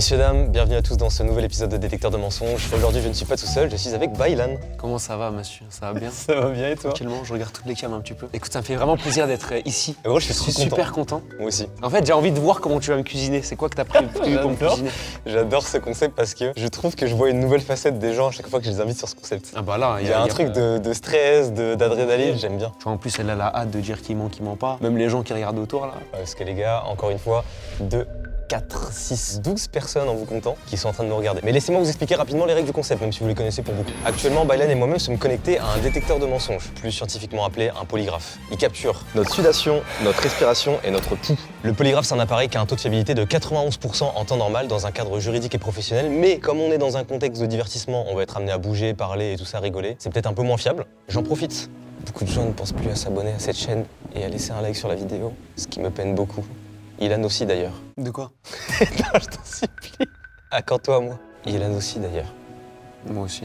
Messieurs, dames, bienvenue à tous dans ce nouvel épisode de Détecteur de mensonges. Aujourd'hui, je ne suis pas tout seul, je suis avec Baylan. Comment ça va, monsieur? Ça va bien? Ça va bien et toi? Tranquillement, je regarde toutes les cams un petit peu. Écoute, ça me fait vraiment plaisir d'être ici. Et moi, je suis super content. Moi aussi. En fait, j'ai envie de voir comment tu vas me cuisiner. C'est quoi que t'as prévu pour me cuisiner? J'adore ce concept parce que je trouve que je vois une nouvelle facette des gens à chaque fois que je les invite sur ce concept. Ah bah là, Il y a un truc de stress, d'adrénaline, j'aime bien. En plus, elle a la hâte de dire qui ment pas. Même les gens qui regardent autour, là. Parce que les gars, encore une fois, 2, 4, 6, 12 personnes en vous comptant qui sont en train de nous regarder. Mais laissez-moi vous expliquer rapidement les règles du concept, même si vous les connaissez pour beaucoup. Actuellement, Baylan et moi-même sommes connectés à un détecteur de mensonges, plus scientifiquement appelé un polygraphe. Il capture notre sudation, notre respiration et notre pouls. Le polygraphe, c'est un appareil qui a un taux de fiabilité de 91% en temps normal dans un cadre juridique et professionnel, mais comme on est dans un contexte de divertissement, on va être amené à bouger, parler et tout ça, rigoler, c'est peut-être un peu moins fiable. J'en profite. Beaucoup de gens ne pensent plus à s'abonner à cette chaîne et à laisser un like sur la vidéo, ce qui me peine beaucoup. Ilan aussi d'ailleurs. De quoi? Non, je t'en supplie. Accorde-toi à moi. Ilan aussi d'ailleurs. Moi aussi.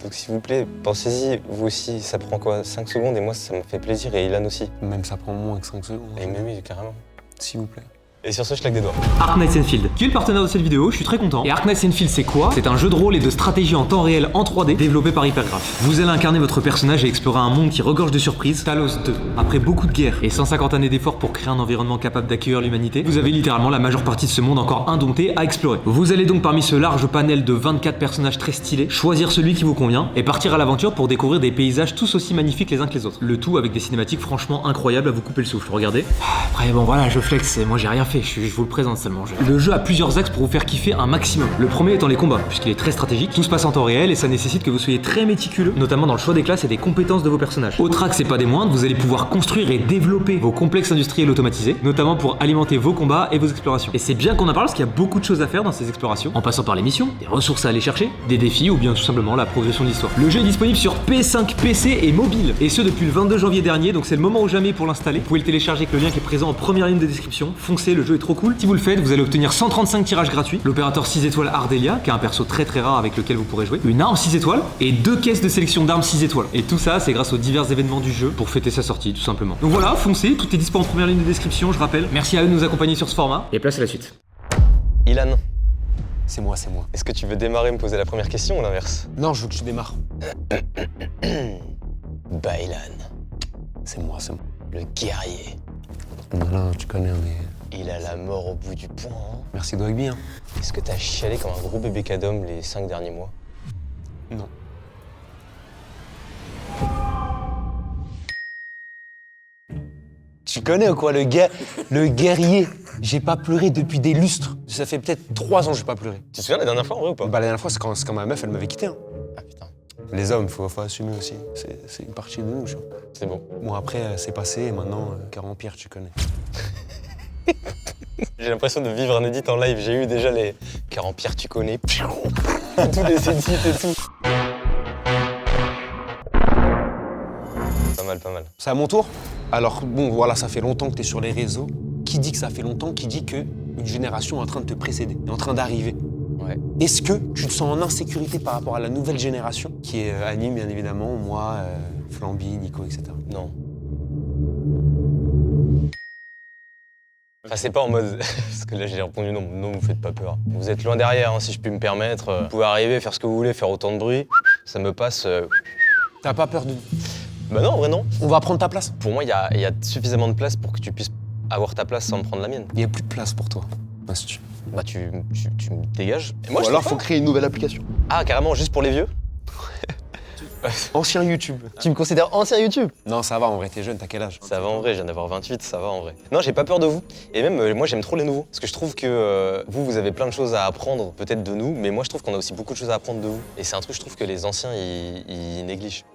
Donc s'il vous plaît, pensez-y, vous aussi, ça prend quoi? 5 secondes et moi ça me fait plaisir et Ilan aussi. Même ça prend moins que 5 secondes. Et même oui, carrément. S'il vous plaît. Et sur ce, je claque des doigts. Ark Knights Enfield, qui est le partenaire de cette vidéo, je suis très content. Et Ark Knights Enfield, c'est quoi? C'est un jeu de rôle et de stratégie en temps réel en 3D développé par Hypergraph. Vous allez incarner votre personnage et explorer un monde qui regorge de surprises. Talos 2. Après beaucoup de guerres et 150 années d'efforts pour créer un environnement capable d'accueillir l'humanité, vous avez littéralement la majeure partie de ce monde encore indompté à explorer. Vous allez donc parmi ce large panel de 24 personnages très stylés, choisir celui qui vous convient et partir à l'aventure pour découvrir des paysages tous aussi magnifiques les uns que les autres. Le tout avec des cinématiques franchement incroyables à vous couper le souffle. Regardez. Après bon voilà, je flex, moi j'ai rien fait, je vous le présente seulement. Le jeu a plusieurs axes pour vous faire kiffer un maximum. Le premier étant les combats, puisqu'il est très stratégique, tout se passe en temps réel et ça nécessite que vous soyez très méticuleux, notamment dans le choix des classes et des compétences de vos personnages. Autre axe et pas des moindres, vous allez pouvoir construire et développer vos complexes industriels automatisés, notamment pour alimenter vos combats et vos explorations. Et c'est bien qu'on en parle parce qu'il y a beaucoup de choses à faire dans ces explorations, en passant par les missions, des ressources à aller chercher, des défis ou bien tout simplement la progression de l'histoire. Le jeu est disponible sur PS5, PC et mobile, et ce depuis le 22 janvier dernier, donc c'est le moment ou jamais pour l'installer. Vous pouvez le télécharger avec le lien qui est présent en première ligne de description. Foncez, le jeu est trop cool. Si vous le faites, vous allez obtenir 135 tirages gratuits, l'opérateur 6 étoiles Ardelia, qui est un perso très rare avec lequel vous pourrez jouer, une arme 6 étoiles et 2 caisses de sélection d'armes 6 étoiles. Et tout ça, c'est grâce aux divers événements du jeu pour fêter sa sortie, tout simplement. Donc voilà, foncez, tout est dispo en première ligne de description, je rappelle. Merci à eux de nous accompagner sur ce format, et place à la suite. Ilan, C'est moi. est-ce que tu veux démarrer et me poser la première question ou l'inverse? Non, je veux que tu démarres. Baylan, C'est moi. le guerrier. Malin, tu connais, mais... Il a la mort au bout du poing. Hein. Merci Dogby, hein. Est-ce que t'as chialé comme un gros bébé cadom les 5 derniers mois? Non. Tu connais ou quoi, le guerrier? J'ai pas pleuré depuis des lustres. Ça fait peut-être 3 ans que j'ai pas pleuré. Tu te souviens la dernière fois en vrai ou pas? Bah la dernière fois, c'est quand ma meuf, elle m'avait quitté. Hein. Ah putain, Les hommes, faut assumer aussi. C'est une partie de nous, tu vois. c'est bon. Bon, après, c'est passé, et maintenant, Cœur en pierre, tu connais. J'ai l'impression de vivre un edit en live. J'ai eu déjà les car en pierre tu connais. Tous les edits et tout. Pas mal. C'est à mon tour. Alors, bon, voilà, ça fait longtemps que t'es sur les réseaux. Qui dit que ça fait longtemps? Qui dit qu'une génération est en train de te précéder, est en train d'arriver? Ouais. Est-ce que tu te sens en insécurité par rapport à la nouvelle génération qui est anime, bien évidemment, moi, Flamby, Nico, etc. Non. Enfin, c'est pas en mode. Parce que là, j'ai répondu non, vous faites pas peur. Vous êtes loin derrière, hein, si je puis me permettre. Vous pouvez arriver, faire ce que vous voulez, faire autant de bruit. Ça me passe. T'as pas peur de nous? Bah non, en vrai, non. On va prendre ta place. Pour moi, il y a suffisamment de place pour que tu puisses avoir ta place sans me prendre la mienne. Il n'y a plus de place pour toi. Bah, Bah, tu me dégages. Et moi, Ou je alors trouve faut pas. créer une nouvelle application. Ah, carrément, juste pour les vieux? Ancien YouTube. Tu me considères ancien YouTube? Non, ça va, en vrai, t'es jeune, t'as quel âge? Ça va en vrai, je viens d'avoir 28, ça va en vrai. Non, j'ai pas peur de vous. Et même, moi, j'aime trop les nouveaux. Parce que je trouve que vous avez plein de choses à apprendre, peut-être de nous, mais moi, je trouve qu'on a aussi beaucoup de choses à apprendre de vous. Et c'est un truc, je trouve, que les anciens, ils négligent.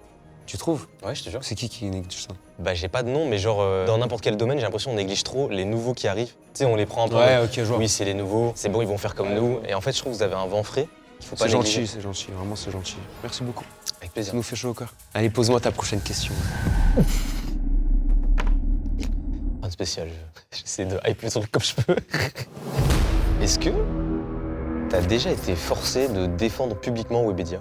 Tu trouves? Ouais, je te jure. C'est qui néglige ça? Bah, j'ai pas de nom, mais genre, dans n'importe quel domaine, j'ai l'impression qu'on néglige trop les nouveaux qui arrivent. Tu sais, on les prend un peu. Ouais, ok, je vois. Oui, c'est les nouveaux, c'est bon, ils vont faire comme nous. Et en fait, je trouve que vous avez un vent frais qu'il faut pas C'est négliger. gentil, vraiment c'est gentil. Merci beaucoup. Avec plaisir. Ça nous fait chaud au cœur. Allez, pose-moi ta prochaine question. Un spécial, j'essaie de hype le truc comme je peux. Est-ce que t'as déjà été forcé de défendre publiquement Webedia?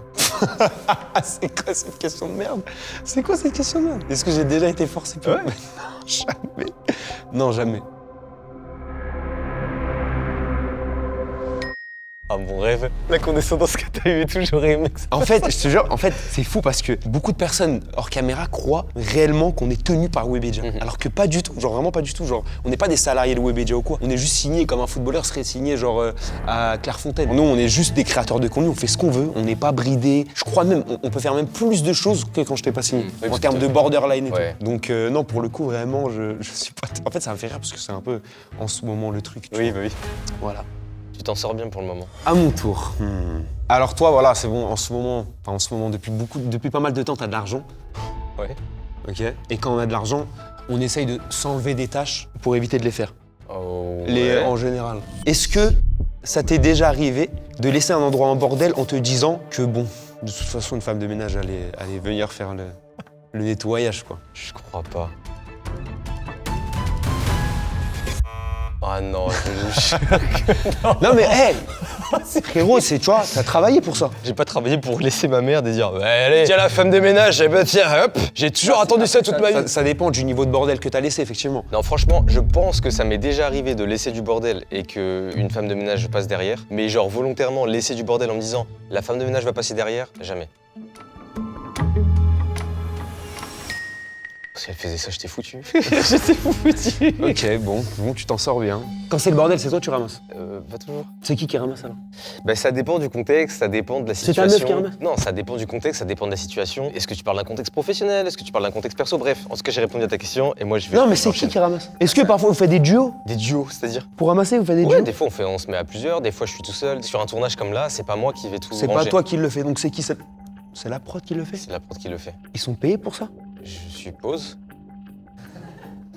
C'est quoi cette question de merde? C'est quoi cette question de merde? Est-ce que j'ai déjà été forcé pour... Ouais. Non, jamais. Non, jamais. Ah, mon rêve. La condescendance que t'as eu et tout, j'aurais aimé que ça. En fait, je te jure, c'est fou parce que beaucoup de personnes hors caméra croient réellement qu'on est tenu par Webedia. Alors que pas du tout, genre vraiment pas du tout. Genre, on n'est pas des salariés de Webedia ou quoi. On est juste signé comme un footballeur serait signé genre à Clairefontaine. Nous, on est juste des créateurs de contenu, on fait ce qu'on veut, on n'est pas bridé. Je crois même, on peut faire même plus de choses que quand je t'ai pas signé. Oui, En termes de borderline et Ouais. tout. Donc non, pour le coup, vraiment, je suis pas... En fait, ça me fait rire parce que c'est un peu en ce moment le truc. Tu Oui, vois. bah oui. Voilà. Tu t'en sors bien pour le moment. À mon tour. Alors toi, voilà, c'est bon, en ce moment, depuis pas mal de temps, t'as de l'argent. Ouais. Ok. Et quand on a de l'argent, on essaye de s'enlever des tâches pour éviter de les faire. Oh, Les, en général. Est-ce que ça t'est déjà arrivé de laisser un endroit en bordel en te disant que bon, de toute façon, une femme de ménage allait venir faire le nettoyage, quoi. Je crois pas. Ah non, je jure. Non mais, hé frérot, tu vois, t'as travaillé pour ça. J'ai pas travaillé pour laisser ma mère et dire ouais, allez, tiens la femme de ménage, eh ben tiens, hop, j'ai toujours attendu ça toute ma vie. Ça dépend du niveau de bordel que t'as laissé, effectivement. Non, franchement, je pense que ça m'est déjà arrivé de laisser du bordel et qu'une femme de ménage passe derrière. Mais genre volontairement laisser du bordel en me disant la femme de ménage va passer derrière, jamais. Si elle faisait ça, j'étais foutu. J'étais foutu. Ok, bon, tu t'en sors bien. Quand c'est le bordel, c'est toi qui ramasses. Pas toujours. C'est qui ramasse alors? Bah, ça dépend du contexte, ça dépend de la C'est ta situation. meuf qui ramasse? Non, ça dépend du contexte, ça dépend de la situation. Est-ce que tu parles d'un contexte professionnel? Est-ce que tu parles d'un contexte perso? Bref, en tout cas, j'ai répondu à ta question et moi je vais. Non, mais c'est qui ramasse? Est-ce que parfois vous faites des duos? Des duos, c'est-à-dire? Pour ramasser, vous faites des Ouais, duos? des fois on se met à plusieurs, des fois je suis tout seul. Sur un tournage comme là, c'est pas moi qui vais tout C'est pas ranger. toi qui le fais, donc c'est qui? C'est la prod qui le fait? C'est la prod qui le fait. Ils sont payés pour ça? Je suppose.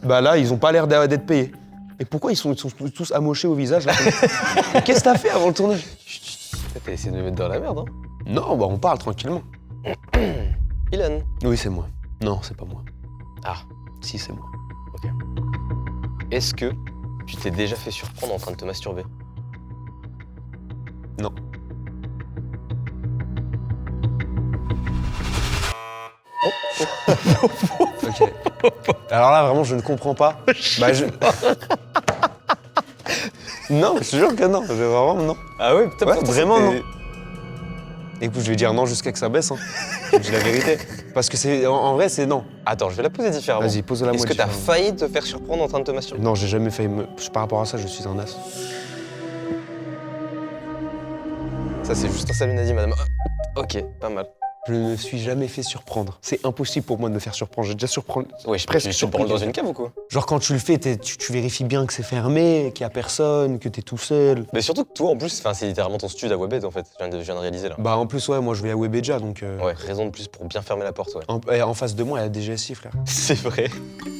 Bah là, ils ont pas l'air d'être payés. Et pourquoi ils sont tous amochés au visage là? Mais qu'est-ce que t'as fait avant le tournage? T'as essayé de me mettre dans la merde, hein? Non, bah on parle tranquillement. Ilan. Oui, c'est moi. Non, c'est pas moi. Ah, Si, c'est moi. est-ce que tu t'es déjà fait surprendre en train de te masturber? Non. Ok. Alors là, vraiment, je ne comprends pas. Bah, Non, je te jure que non. Vraiment, non. Ah ouais, putain, Ouais, pourtant, vraiment, c'était- non. Écoute, je vais dire non jusqu'à que ça baisse. Hein. Je dis la vérité. Parce que c'est en vrai, c'est non. Attends, je vais la poser différemment. Vas-y, pose-la moi Est-ce que t'as différemment. failli te faire surprendre en train de te masturber? Non, j'ai jamais failli Par rapport à ça, je suis un as. Ça, c'est juste un salut Nadim, madame. Ah, ok, pas mal. Je ne me suis jamais fait surprendre. C'est impossible pour moi de me faire surprendre. J'ai déjà surpris. Ouais, je presque tu te surpris branles dans quelqu'un. une cave ou quoi? Genre quand tu le fais, tu vérifies bien que c'est fermé, qu'il y a personne, que t'es tout seul. Mais surtout que toi, en plus, c'est littéralement ton studio à Webed, en fait. Je viens de réaliser, là. Bah en plus, ouais, moi je vais à Webedia, donc... Ouais, raison de plus pour bien fermer la porte, ouais. En face de moi, il y a des GSI, frère. C'est vrai.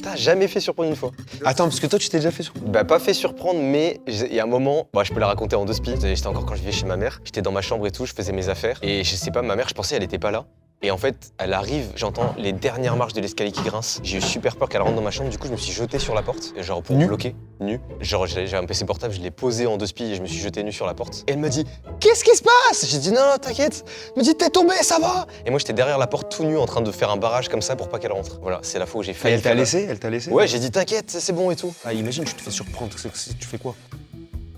T'as jamais fait surprendre une fois? Attends, parce que toi, tu t'es déjà fait surprendre. Bah, pas fait surprendre, mais il y a un moment, bah, je peux la raconter en deux speeds. J'étais encore quand je vivais chez ma mère. J'étais dans ma chambre et tout, je faisais mes affaires. Et je sais pas, ma mère, je pensais elle était pas là. Et en fait, elle arrive, j'entends les dernières marches de l'escalier qui grincent. J'ai eu super peur qu'elle rentre dans ma chambre, du coup, je me suis jeté sur la porte, genre pour bloquer, nu. Genre, j'ai un PC portable, je l'ai posé en deux spies et je me suis jeté nu sur la porte. Et elle m'a dit, qu'est-ce qui se passe? J'ai dit, non, t'inquiète. Elle me dit, t'es tombé, ça va? Et moi, j'étais derrière la porte tout nu en train de faire un barrage comme ça pour pas qu'elle rentre. Voilà, c'est la fois où j'ai Et failli. elle t'a faire- laissé? Elle t'a laissé? Ouais, j'ai dit, t'inquiète, c'est bon et tout. Ah, imagine, tu te fais surprendre. Tu fais quoi?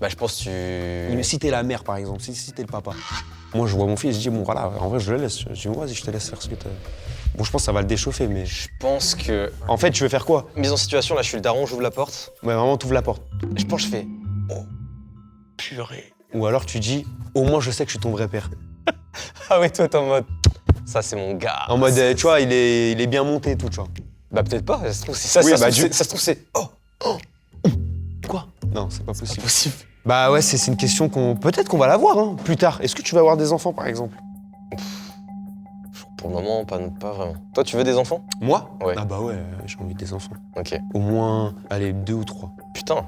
Bah, je pense que tu. Si t'es la mère, par exemple, si t'es le papa. Moi, je vois mon fils, je dis, bon, voilà, en vrai, je le laisse. Je dis, vas-y, je te laisse faire ce que t'as. Bon, je pense que ça va le déchauffer, mais. Je pense que. En fait, tu veux faire quoi? Mise en situation, là, je suis le daron, j'ouvre la porte. Ouais, vraiment, t'ouvres la porte. Je pense que je fais. Oh, purée. Ou alors, tu dis, au moins, je sais que je suis ton vrai père. Ah ouais, toi, t'es en mode. Ça, c'est mon gars. En mode, tu vois, il est bien monté et tout, tu vois. Bah, peut-être pas, ça se trouve, c'est ça. Oui, ça, se bah, trouve, ça se trouve, c'est. Oh, Quoi? Non, c'est pas possible. possible. Bah ouais, c'est une question qu'on. Peut-être qu'on va la voir, hein, plus tard. Est-ce que tu vas avoir des enfants, par exemple? Pour le moment, pas vraiment. Toi, tu veux des enfants? Moi? Ouais. Ah bah ouais, j'ai envie des enfants. Ok. Au moins, allez, 2 ou 3. Putain.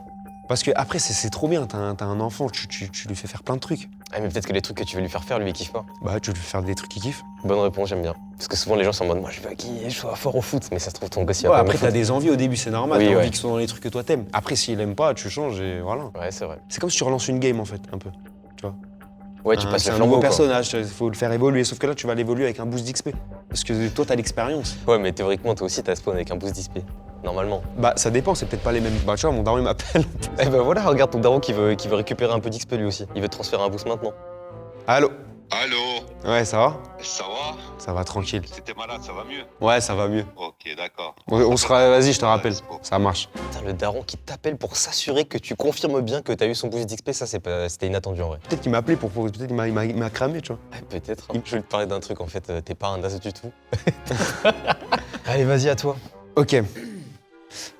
Parce que après, c'est trop bien, t'as un enfant, tu lui fais faire plein de trucs. Ah, mais peut-être que les trucs que tu veux lui faire, lui, il kiffe pas. Bah, tu lui fais faire des trucs qu'il kiffe. Bonne réponse, j'aime bien. Parce que souvent, les gens sont en mode, moi, je veux qu'il soit fort au foot. Mais ça se trouve, ton gosse, il Ouais, va pas après, aimer le t'as des envies au début, c'est normal. Oui, t'as ouais. envie qu'ils soient dans les trucs que toi t'aimes. Après, s'il aime pas, tu changes et voilà. foot. Ouais, c'est vrai. C'est comme si tu relances une game, en fait, un peu. Ouais, tu passes c'est le un flambeau, nouveau quoi. personnage, il faut le faire évoluer. Sauf que là, tu vas l'évoluer avec un boost d'XP. Parce que toi, t'as l'expérience. Ouais, mais théoriquement, toi aussi, t'as spawn avec un boost d'XP. normalement. Bah ça dépend, c'est peut-être pas les mêmes. Bah tu vois, mon daron il m'appelle. Eh ben voilà, regarde ton daron qui veut récupérer un peu d'XP lui aussi. Il veut te transférer un boost maintenant. Allô? Allô, Ouais, ça va? ça va? Ça va tranquille. T'étais malade, ça va mieux? Ouais, ça va mieux. Ok, d'accord. On sera. Vas-y, je te rappelle. Ça marche. Putain, le daron qui t'appelle pour s'assurer que tu confirmes bien que t'as eu son boost d'XP, ça c'était inattendu en vrai. Peut-être qu'il m'a appelé pour. Peut-être qu'il m'a cramé, tu vois. Ouais, peut-être. Hein. Je vais te parler d'un truc en fait, t'es pas un as du tout. Allez, vas-y à toi. Ok.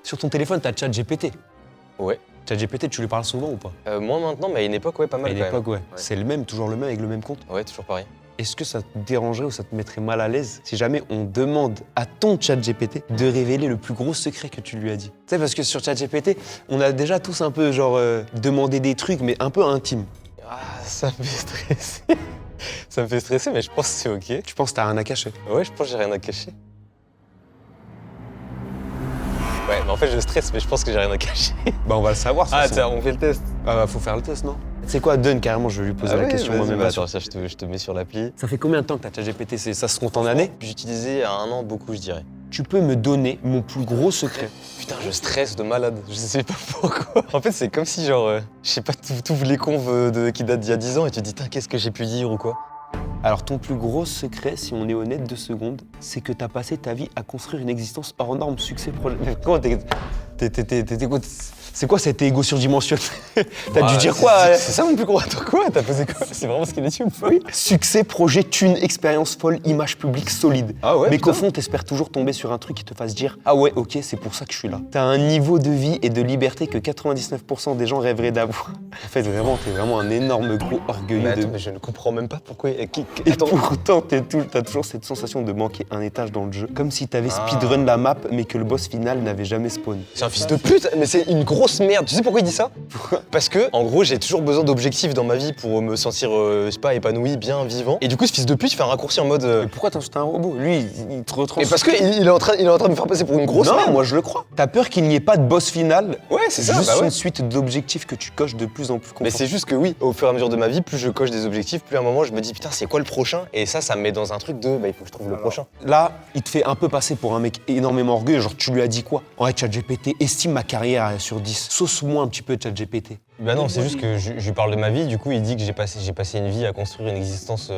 Sur ton téléphone, t'as ChatGPT. Ouais. ChatGPT, tu lui parles souvent ou pas? Moi maintenant, mais à une époque, ouais, pas mal À une quand époque, même. ouais. C'est le même, toujours le même avec le même compte. Ouais, toujours pareil. Est-ce que ça te dérangerait ou ça te mettrait mal à l'aise si jamais on demande à ton ChatGPT de révéler le plus gros secret que tu lui as dit? Tu sais, parce que sur ChatGPT, on a déjà tous un peu genre demandé des trucs, mais un peu intimes. Ah, ça me fait stresser. Ça me fait stresser, mais je pense que c'est ok. Tu penses que t'as rien à cacher? Ouais, je pense que j'ai rien à cacher. Ouais, mais en fait, je stresse, mais je pense que j'ai rien à cacher. Bah on va le savoir. de toute Ah, façon. tiens, on fait le test. Ah bah faut faire le test, non? C'est quoi, donne carrément, je vais lui poser la question moi-même. Attends, ça, je te mets sur l'appli. Ça fait combien de temps que t'as ChatGPT? Ça se compte en années? J'utilisais à 1 an beaucoup, je dirais. Tu peux me donner mon plus gros secret? Putain, je stresse de malade. Je sais pas pourquoi. En fait, c'est comme si, genre, je sais pas, t'ouvres les conves qui datent d'il y a 10 ans et tu te dis, tiens, qu'est-ce que j'ai pu dire ou quoi? Alors ton plus gros secret, si on est honnête 2 secondes, c'est que t'as passé ta vie à construire une existence hors norme, succès, projet. Mais comment t'es quoi? C'est quoi cet égo surdimensionné? T'as dû dire quoi? C'est ça mon plus gros. Attends, quoi? T'as posé quoi? C'est vraiment ce qu'il est dessus ou pas? Oui. Succès, projet, thune, expérience folle, image publique solide. Ah ouais, Mais putain. qu'au fond, t'espères toujours tomber sur un truc qui te fasse dire ah ouais, ok, c'est pour ça que je suis là. T'as un niveau de vie et de liberté que 99% des gens rêveraient d'avoir. En fait, vraiment, t'es vraiment un énorme gros orgueilleux Mais de. attends, mais je ne comprends même pas pourquoi. Et Attends. pourtant, t'as toujours cette sensation de manquer un étage dans le jeu. Comme si t'avais speedrun la map, mais que le boss final n'avait jamais spawn. C'est un fils de pute, mais c'est une grosse merde. Tu sais pourquoi il dit ça? Parce que, en gros, j'ai toujours besoin d'objectifs dans ma vie pour me sentir, je sais pas, épanoui, bien, vivant. Et du coup, ce fils de pute, il fait un raccourci en mode. Mais pourquoi t'insultes un robot? Lui, il te retranscrit. Mais parce qu'il est en train de me faire passer pour une grosse Non, merde. moi je le crois. T'as peur qu'il n'y ait pas de boss final? Ouais, c'est ça. Juste Bah ouais. une suite d'objectifs que tu coches de plus en plus Mais confortable. c'est juste que oui, au fur et à mesure de ma vie, plus je coche des objectifs, plus à un moment je me dis putain c'est quoi le prochain? Et ça me met dans un truc de bah il faut que je trouve le prochain. Là, il te fait un peu passer pour un mec énormément orgueilleux. Genre, tu lui as dit quoi? Ouais, ChatGPT, estime ma carrière sur 10. Sauce-moi un petit peu ChatGPT. Bah non, c'est juste que je lui parle de ma vie, du coup il dit que j'ai passé une vie à construire une existence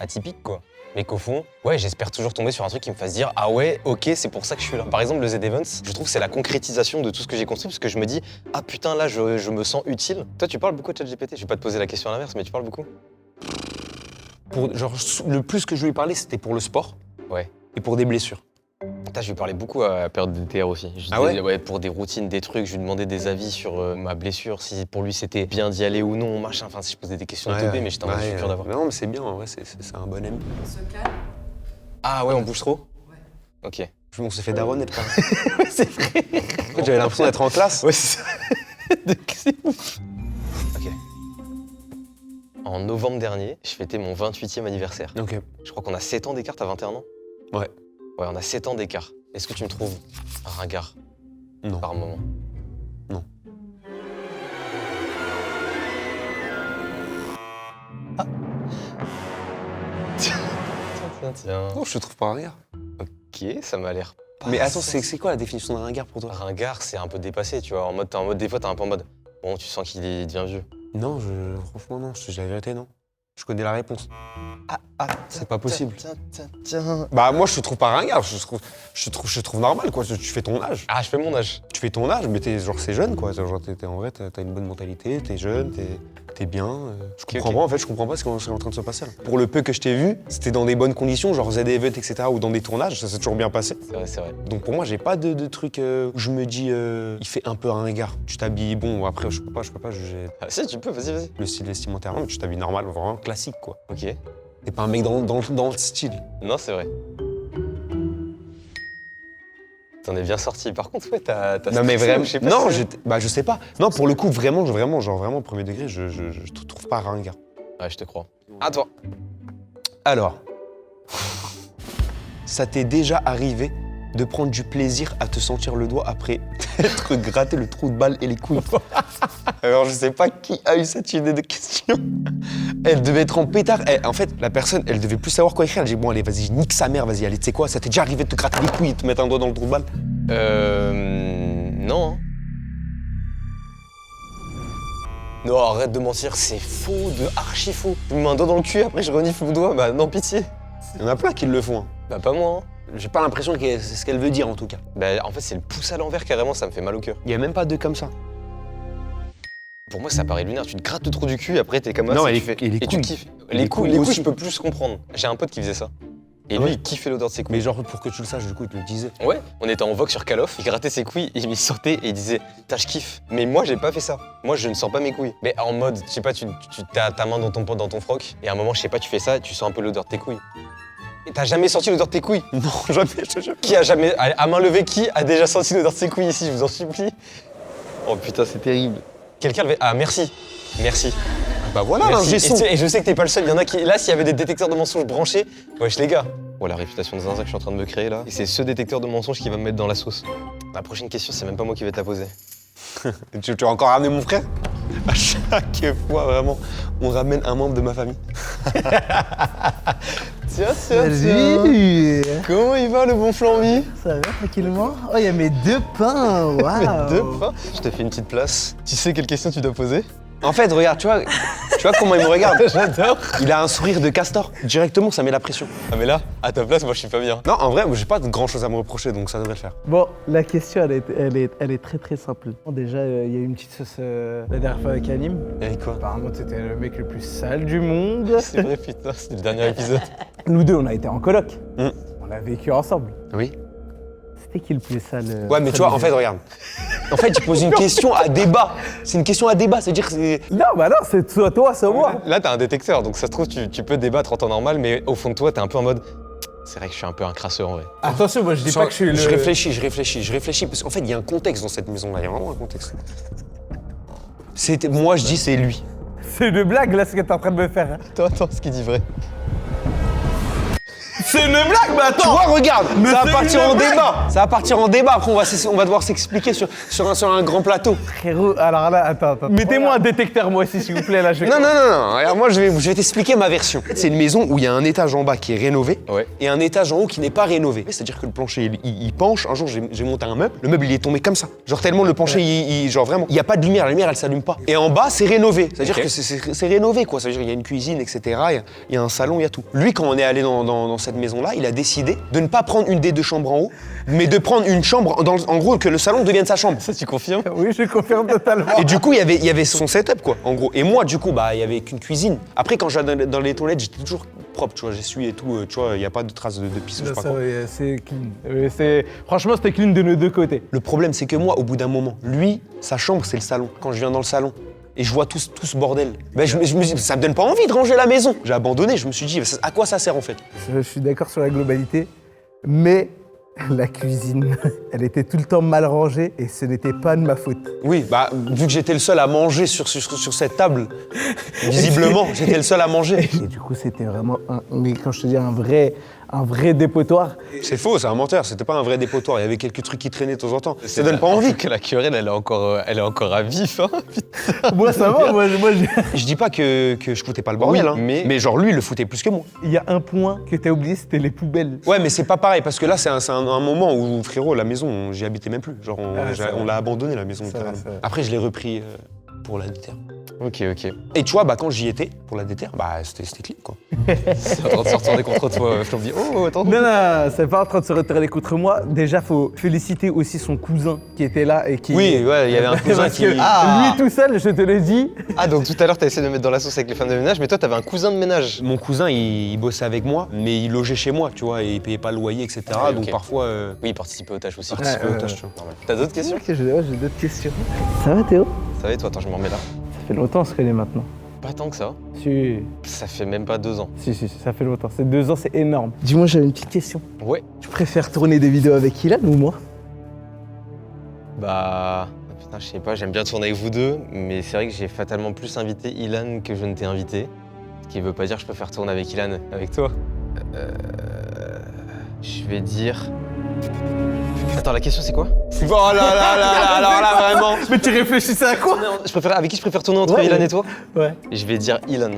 atypique quoi. Mais qu'au fond, ouais, j'espère toujours tomber sur un truc qui me fasse dire ah ouais, ok, c'est pour ça que je suis là. Par exemple, le Z-Events, je trouve que c'est la concrétisation de tout ce que j'ai construit parce que je me dis ah putain là je me sens utile. Toi tu parles beaucoup de ChatGPT, je vais pas te poser la question à l'inverse, mais tu parles beaucoup. Genre, le plus que je lui ai parlé, c'était pour le sport Ouais. et pour des blessures. Putain, je lui parlais beaucoup à la période de DTR aussi. Je Ah ouais disais, pour des routines, des trucs, je lui demandais des avis sur ma blessure, si pour lui c'était bien d'y aller ou non, machin. Enfin, si je posais des questions teubées, mais j'étais en mode, je suis curieux d'avoir. Non, mais c'est bien, en vrai, c'est un bon ami. On se calme. Ah ouais, on bouge trop? Ouais. Ok. On s'est fait daronner quand même. C'est vrai. En fait, j'avais l'impression d'être en classe. Ouais, c'est ça. C'est ouf. Ok. En novembre dernier, je fêtais mon 28e anniversaire. Ok. Je crois qu'on a 7 ans d'écart, t'as 21 ans? Ouais. Ouais, on a 7 ans d'écart. Est-ce que tu me trouves ringard Non. par moment? Non. Ah. Tiens. Non, je te trouve pas ringard. Ok, ça m'a l'air pas. Mais attends, c'est quoi la définition d'un ringard pour toi? Ringard, c'est un peu dépassé, tu vois. T'es en mode, des fois, t'es un peu en mode. Bon, tu sens qu'il devient vieux. Non, franchement, non, je te dis la vérité, non. Je connais la réponse. C'est pas possible. Tiens. Bah, moi, je te trouve pas ringard, je te trouve normal, quoi. Tu fais ton âge. Ah, je fais mon âge. Tu fais ton âge, mais genre, c'est jeune, quoi. Genre, en vrai, t'as une bonne mentalité, t'es jeune, t'es bien. Je comprends ok. pas, en fait, je comprends pas ce qui est en train de se passer là. Pour le peu que je t'ai vu, c'était dans des bonnes conditions, genre Z-Event, etc., ou dans des tournages, ça s'est toujours bien passé. C'est vrai, c'est vrai. Donc pour moi, j'ai pas de truc où je me dis, il fait un peu ringard. Tu t'habilles, bon, après, je peux pas juger Ah, si, tu peux, vas-y. le style vestimentaire, mais tu t'habilles normal, vraiment classique, quoi. Ok. T'es pas un mec dans le style. Non, c'est vrai. T'en es bien sorti. Par contre, ouais, t'as Non mais stressé, vraiment, ou je sais pas non, si- je sais pas. Non, pour le coup, vraiment, premier degré, je te trouve pas ringard. Ouais, je te crois. À toi. Alors, ça t'est déjà arrivé de prendre du plaisir à te sentir le doigt après t'être gratté le trou de balle et les couilles? Alors, je sais pas qui a eu cette idée de question. Elle devait être en pétard. En fait, la personne, elle devait plus savoir quoi écrire. Elle dit bon, allez, vas-y, nique sa mère, vas-y, allez, tu sais quoi, ça t'est déjà arrivé de te gratter les couilles et de te mettre un doigt dans le trou de balle? Non. Hein. Non, arrête de mentir, c'est faux, de archi faux. Je me mets un doigt dans le cul, après je renifle mon doigt, bah non, pitié. Il y en a plein qui le font. Hein. Bah pas moi. Hein. J'ai pas l'impression que c'est ce qu'elle veut dire en tout cas. Bah en fait, c'est le pouce à l'envers carrément, ça me fait mal au cœur. Il y a même pas deux comme ça. Pour moi, ça paraît lunaire, tu te grattes le trou du cul, après t'es comme ça, Non, et et tu fais... les et tu couilles. kiffes. Les Les couilles couilles, aussi. je peux plus comprendre. J'ai un pote qui faisait ça. Et Ah lui, ouais. il kiffait l'odeur de ses couilles. Mais genre pour que tu le saches, du coup, il te le disait. Ouais, on était en vogue sur Call of, il grattait ses couilles, il sortait et il disait « Putain, je kiffe ». Mais moi, j'ai pas fait ça. Moi, je ne sens pas mes couilles. Mais en mode, je sais pas, tu as ta main dans ton froc, et à un moment, je sais pas, tu fais ça, tu sens un peu l'odeur de tes couilles. Et t'as jamais senti l'odeur de tes couilles? Non, jamais, je te jure. Qui a jamais, à main levée, qui a déjà senti l'odeur de ses couilles ici, je vous en supplie? Oh putain, c'est terrible. Quelqu'un levait... Ah, merci. Merci. Bah voilà, Merci. l'ingé son. Et je sais que t'es pas le seul, il y en a qui... Là, s'il y avait des détecteurs de mensonges branchés, wesh les gars. Oh, la réputation de zinzin que je suis en train de me créer là. Et c'est ce détecteur de mensonges qui va me mettre dans la sauce. La prochaine question, c'est même pas moi qui vais te la poser. Tu vas encore ramener mon frère? À chaque fois, vraiment, on ramène un membre de ma famille. Tiens. Salut. Comment il va le bon flambi? Ça va tranquillement? Oh, il y a mes deux pains, waouh! Deux pains. Je te fais une petite place. Tu sais quelle question tu dois poser? En fait, regarde, tu vois comment il me regarde? J'adore. Il a un sourire de castor. Directement, ça met la pression. Ah mais là, à ta place, moi je suis pas bien. Non, en vrai, j'ai pas grand chose à me reprocher, donc ça devrait le faire. Bon, la question, elle est très très simple. Déjà, il y a eu une petite sauce la dernière fois avec Anim. Et avec quoi? Apparemment, c'était le mec le plus sale du monde. C'est vrai, putain, c'était le dernier épisode. Nous deux, on a été en coloc. Mm. On a vécu ensemble. Oui. C'était qui le plus sale? Ouais, mais tu vois, en fait, regarde. En fait, tu poses une question à débat. C'est une question à débat, c'est-à-dire que c'est... Non, bah non, c'est soit toi, soit moi. Là, t'as un détecteur, donc ça se trouve, tu peux débattre en temps normal, mais au fond de toi, t'es un peu en mode. C'est vrai que je suis un peu un crasseux en vrai. Attention, moi je dis pas que je suis le... Je réfléchis, parce qu'en fait, il y a un contexte dans cette maison-là, il y a vraiment un contexte. Moi, je dis c'est lui. C'est une blague là, ce que t'es en train de me faire. Hein. Attends, ce qu'il dit vrai. C'est une blague, mais Tu attends! vois, regarde, Mais ça c'est va partir une en blague. débat. Ça va partir en débat, après on va devoir s'expliquer sur un grand plateau. Frérot, alors là, attends. Mettez-moi un détecteur, moi aussi, s'il vous plaît, là. Non, regarde, moi je vais t'expliquer ma version. C'est une maison où il y a un étage en bas qui est rénové Ouais. et un étage en haut qui n'est pas rénové. C'est-à-dire que le plancher, il penche. Un jour, j'ai monté un meuble. Le meuble, il est tombé comme ça. Genre tellement le plancher, genre vraiment, il n'y a pas de lumière. La lumière, elle s'allume pas. Et en bas, c'est rénové. C'est-à-dire Ok. que c'est rénové, quoi. C'est-à-dire qu'il y a une cuisine, etc. Il y a un salon, il y a tout. Lui, quand on est allé dans cette maison-là, il a décidé de ne pas prendre une des deux chambres en haut, mais de prendre une chambre, en gros, que le salon devienne sa chambre. Ça, tu confirmes? Oui, je confirme totalement. Et du coup, il y avait son setup, quoi, en gros. Et moi, du coup, bah, il y avait qu'une cuisine. Après, quand j'allais dans les toilettes, j'étais toujours propre, tu vois, j'essuie et tout, tu vois, il n'y a pas de traces de pisse, je sais pas Ça, quoi. oui, c'est clean. Franchement, c'était clean de nos deux côtés. Le problème, c'est que moi, au bout d'un moment, lui, sa chambre, c'est le salon. Quand je viens dans le salon et je vois tout ce bordel, ben, je me dis, ça me donne pas envie de ranger la maison. J'ai abandonné, je me suis dit, à quoi ça sert en fait? Je suis d'accord sur la globalité, mais la cuisine, elle était tout le temps mal rangée et ce n'était pas de ma faute. Oui, bah, vu que j'étais le seul à manger sur cette table, visiblement, j'étais le seul à manger. Et du coup, c'était vraiment mais quand je te dis un vrai dépotoir. C'est faux, c'est un menteur, c'était pas un vrai dépotoir, il y avait quelques trucs qui traînaient de temps en temps. Ça donne pas envie. Que la querelle, elle est encore à vif. Hein. Moi, ça va, moi, Je dis pas que je foutais pas le bordel, Oui, hein, mais genre lui, il le foutait plus que moi. il y a un point que t'as oublié, c'était les poubelles. Ouais, mais c'est pas pareil, parce que là, c'est un moment où, frérot, la maison, j'y habitais même plus. Genre, c'est vrai. on l'a abandonné, la maison, C'est littéralement. vrai, c'est vrai. Après, je l'ai repris pour la déterre. Ok. Et tu vois, bah, quand j'y étais, pour la déterre, bah, c'était clean, quoi. C'est en train de se retourner contre toi. Je me dis, oh, attends. Non, c'est pas en train de se retourner contre moi. Déjà, faut féliciter aussi son cousin qui était là et qui... Oui, ouais, il y avait un cousin Parce qui... que Ah. lui tout seul, je te le dis. Ah, donc tout à l'heure, t'as essayé de me mettre dans la sauce avec les femmes de ménage, mais toi, t'avais un cousin de ménage. Mon cousin, il bossait avec moi, mais il logeait chez moi, tu vois, et il payait pas le loyer, etc. Ouais, donc ok. parfois, Oui, participer aux tâches aussi. participer ouais, aux tâches, ouais. tu vois. Normal. T'as d'autres questions? Ok, j'ai d'autres questions. Ça va Théo? Ça va et toi? Attends, je m'en remets là. Ça fait longtemps qu'on se connaît maintenant. Pas tant que ça. Si, Ça fait même pas 2 ans. ça fait longtemps. C'est 2 ans, c'est énorme. Dis-moi, j'avais une petite question. Ouais. Tu préfères tourner des vidéos avec Ilan ou moi? Bah. Putain, je sais pas, j'aime bien tourner avec vous deux, mais c'est vrai que j'ai fatalement plus invité Ilan que je ne t'ai invité. Ce qui veut pas dire que je préfère tourner avec Ilan avec toi. Je vais dire. Attends, la question c'est quoi? Oh là là là là, alors là, vraiment. Mais tu réfléchissais à quoi? Avec qui je préfère tourner entre Ouais, Ilan mais- et toi? Ouais. Je vais dire Ilan.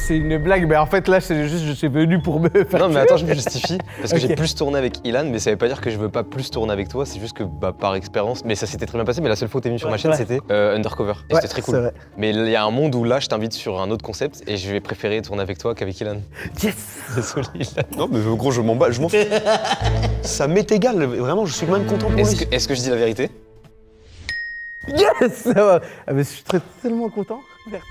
c'est une blague, mais en fait là c'est juste je suis venu pour me faire. Non mais attends, je me justifie parce que Ok. j'ai plus tourné avec Ilan, mais ça veut pas dire que je veux pas plus tourner avec toi, c'est juste que par expérience, mais ça s'était très bien passé, mais la seule fois où t'es venu sur ma chaîne Ouais. c'était Undercover, et Ouais, c'était très c'est cool. vrai. Mais il y a un monde où là je t'invite sur un autre concept et je vais préférer tourner avec toi qu'avec Ilan. Yes. Désolé Ilan. Non, mais gros, je m'en bats, je m'en fous. Ça m'est égal, vraiment, je suis quand même content pour lui. Est-ce que je dis la vérité? Yes, ça va. Ah, mais je suis tellement content. Merci.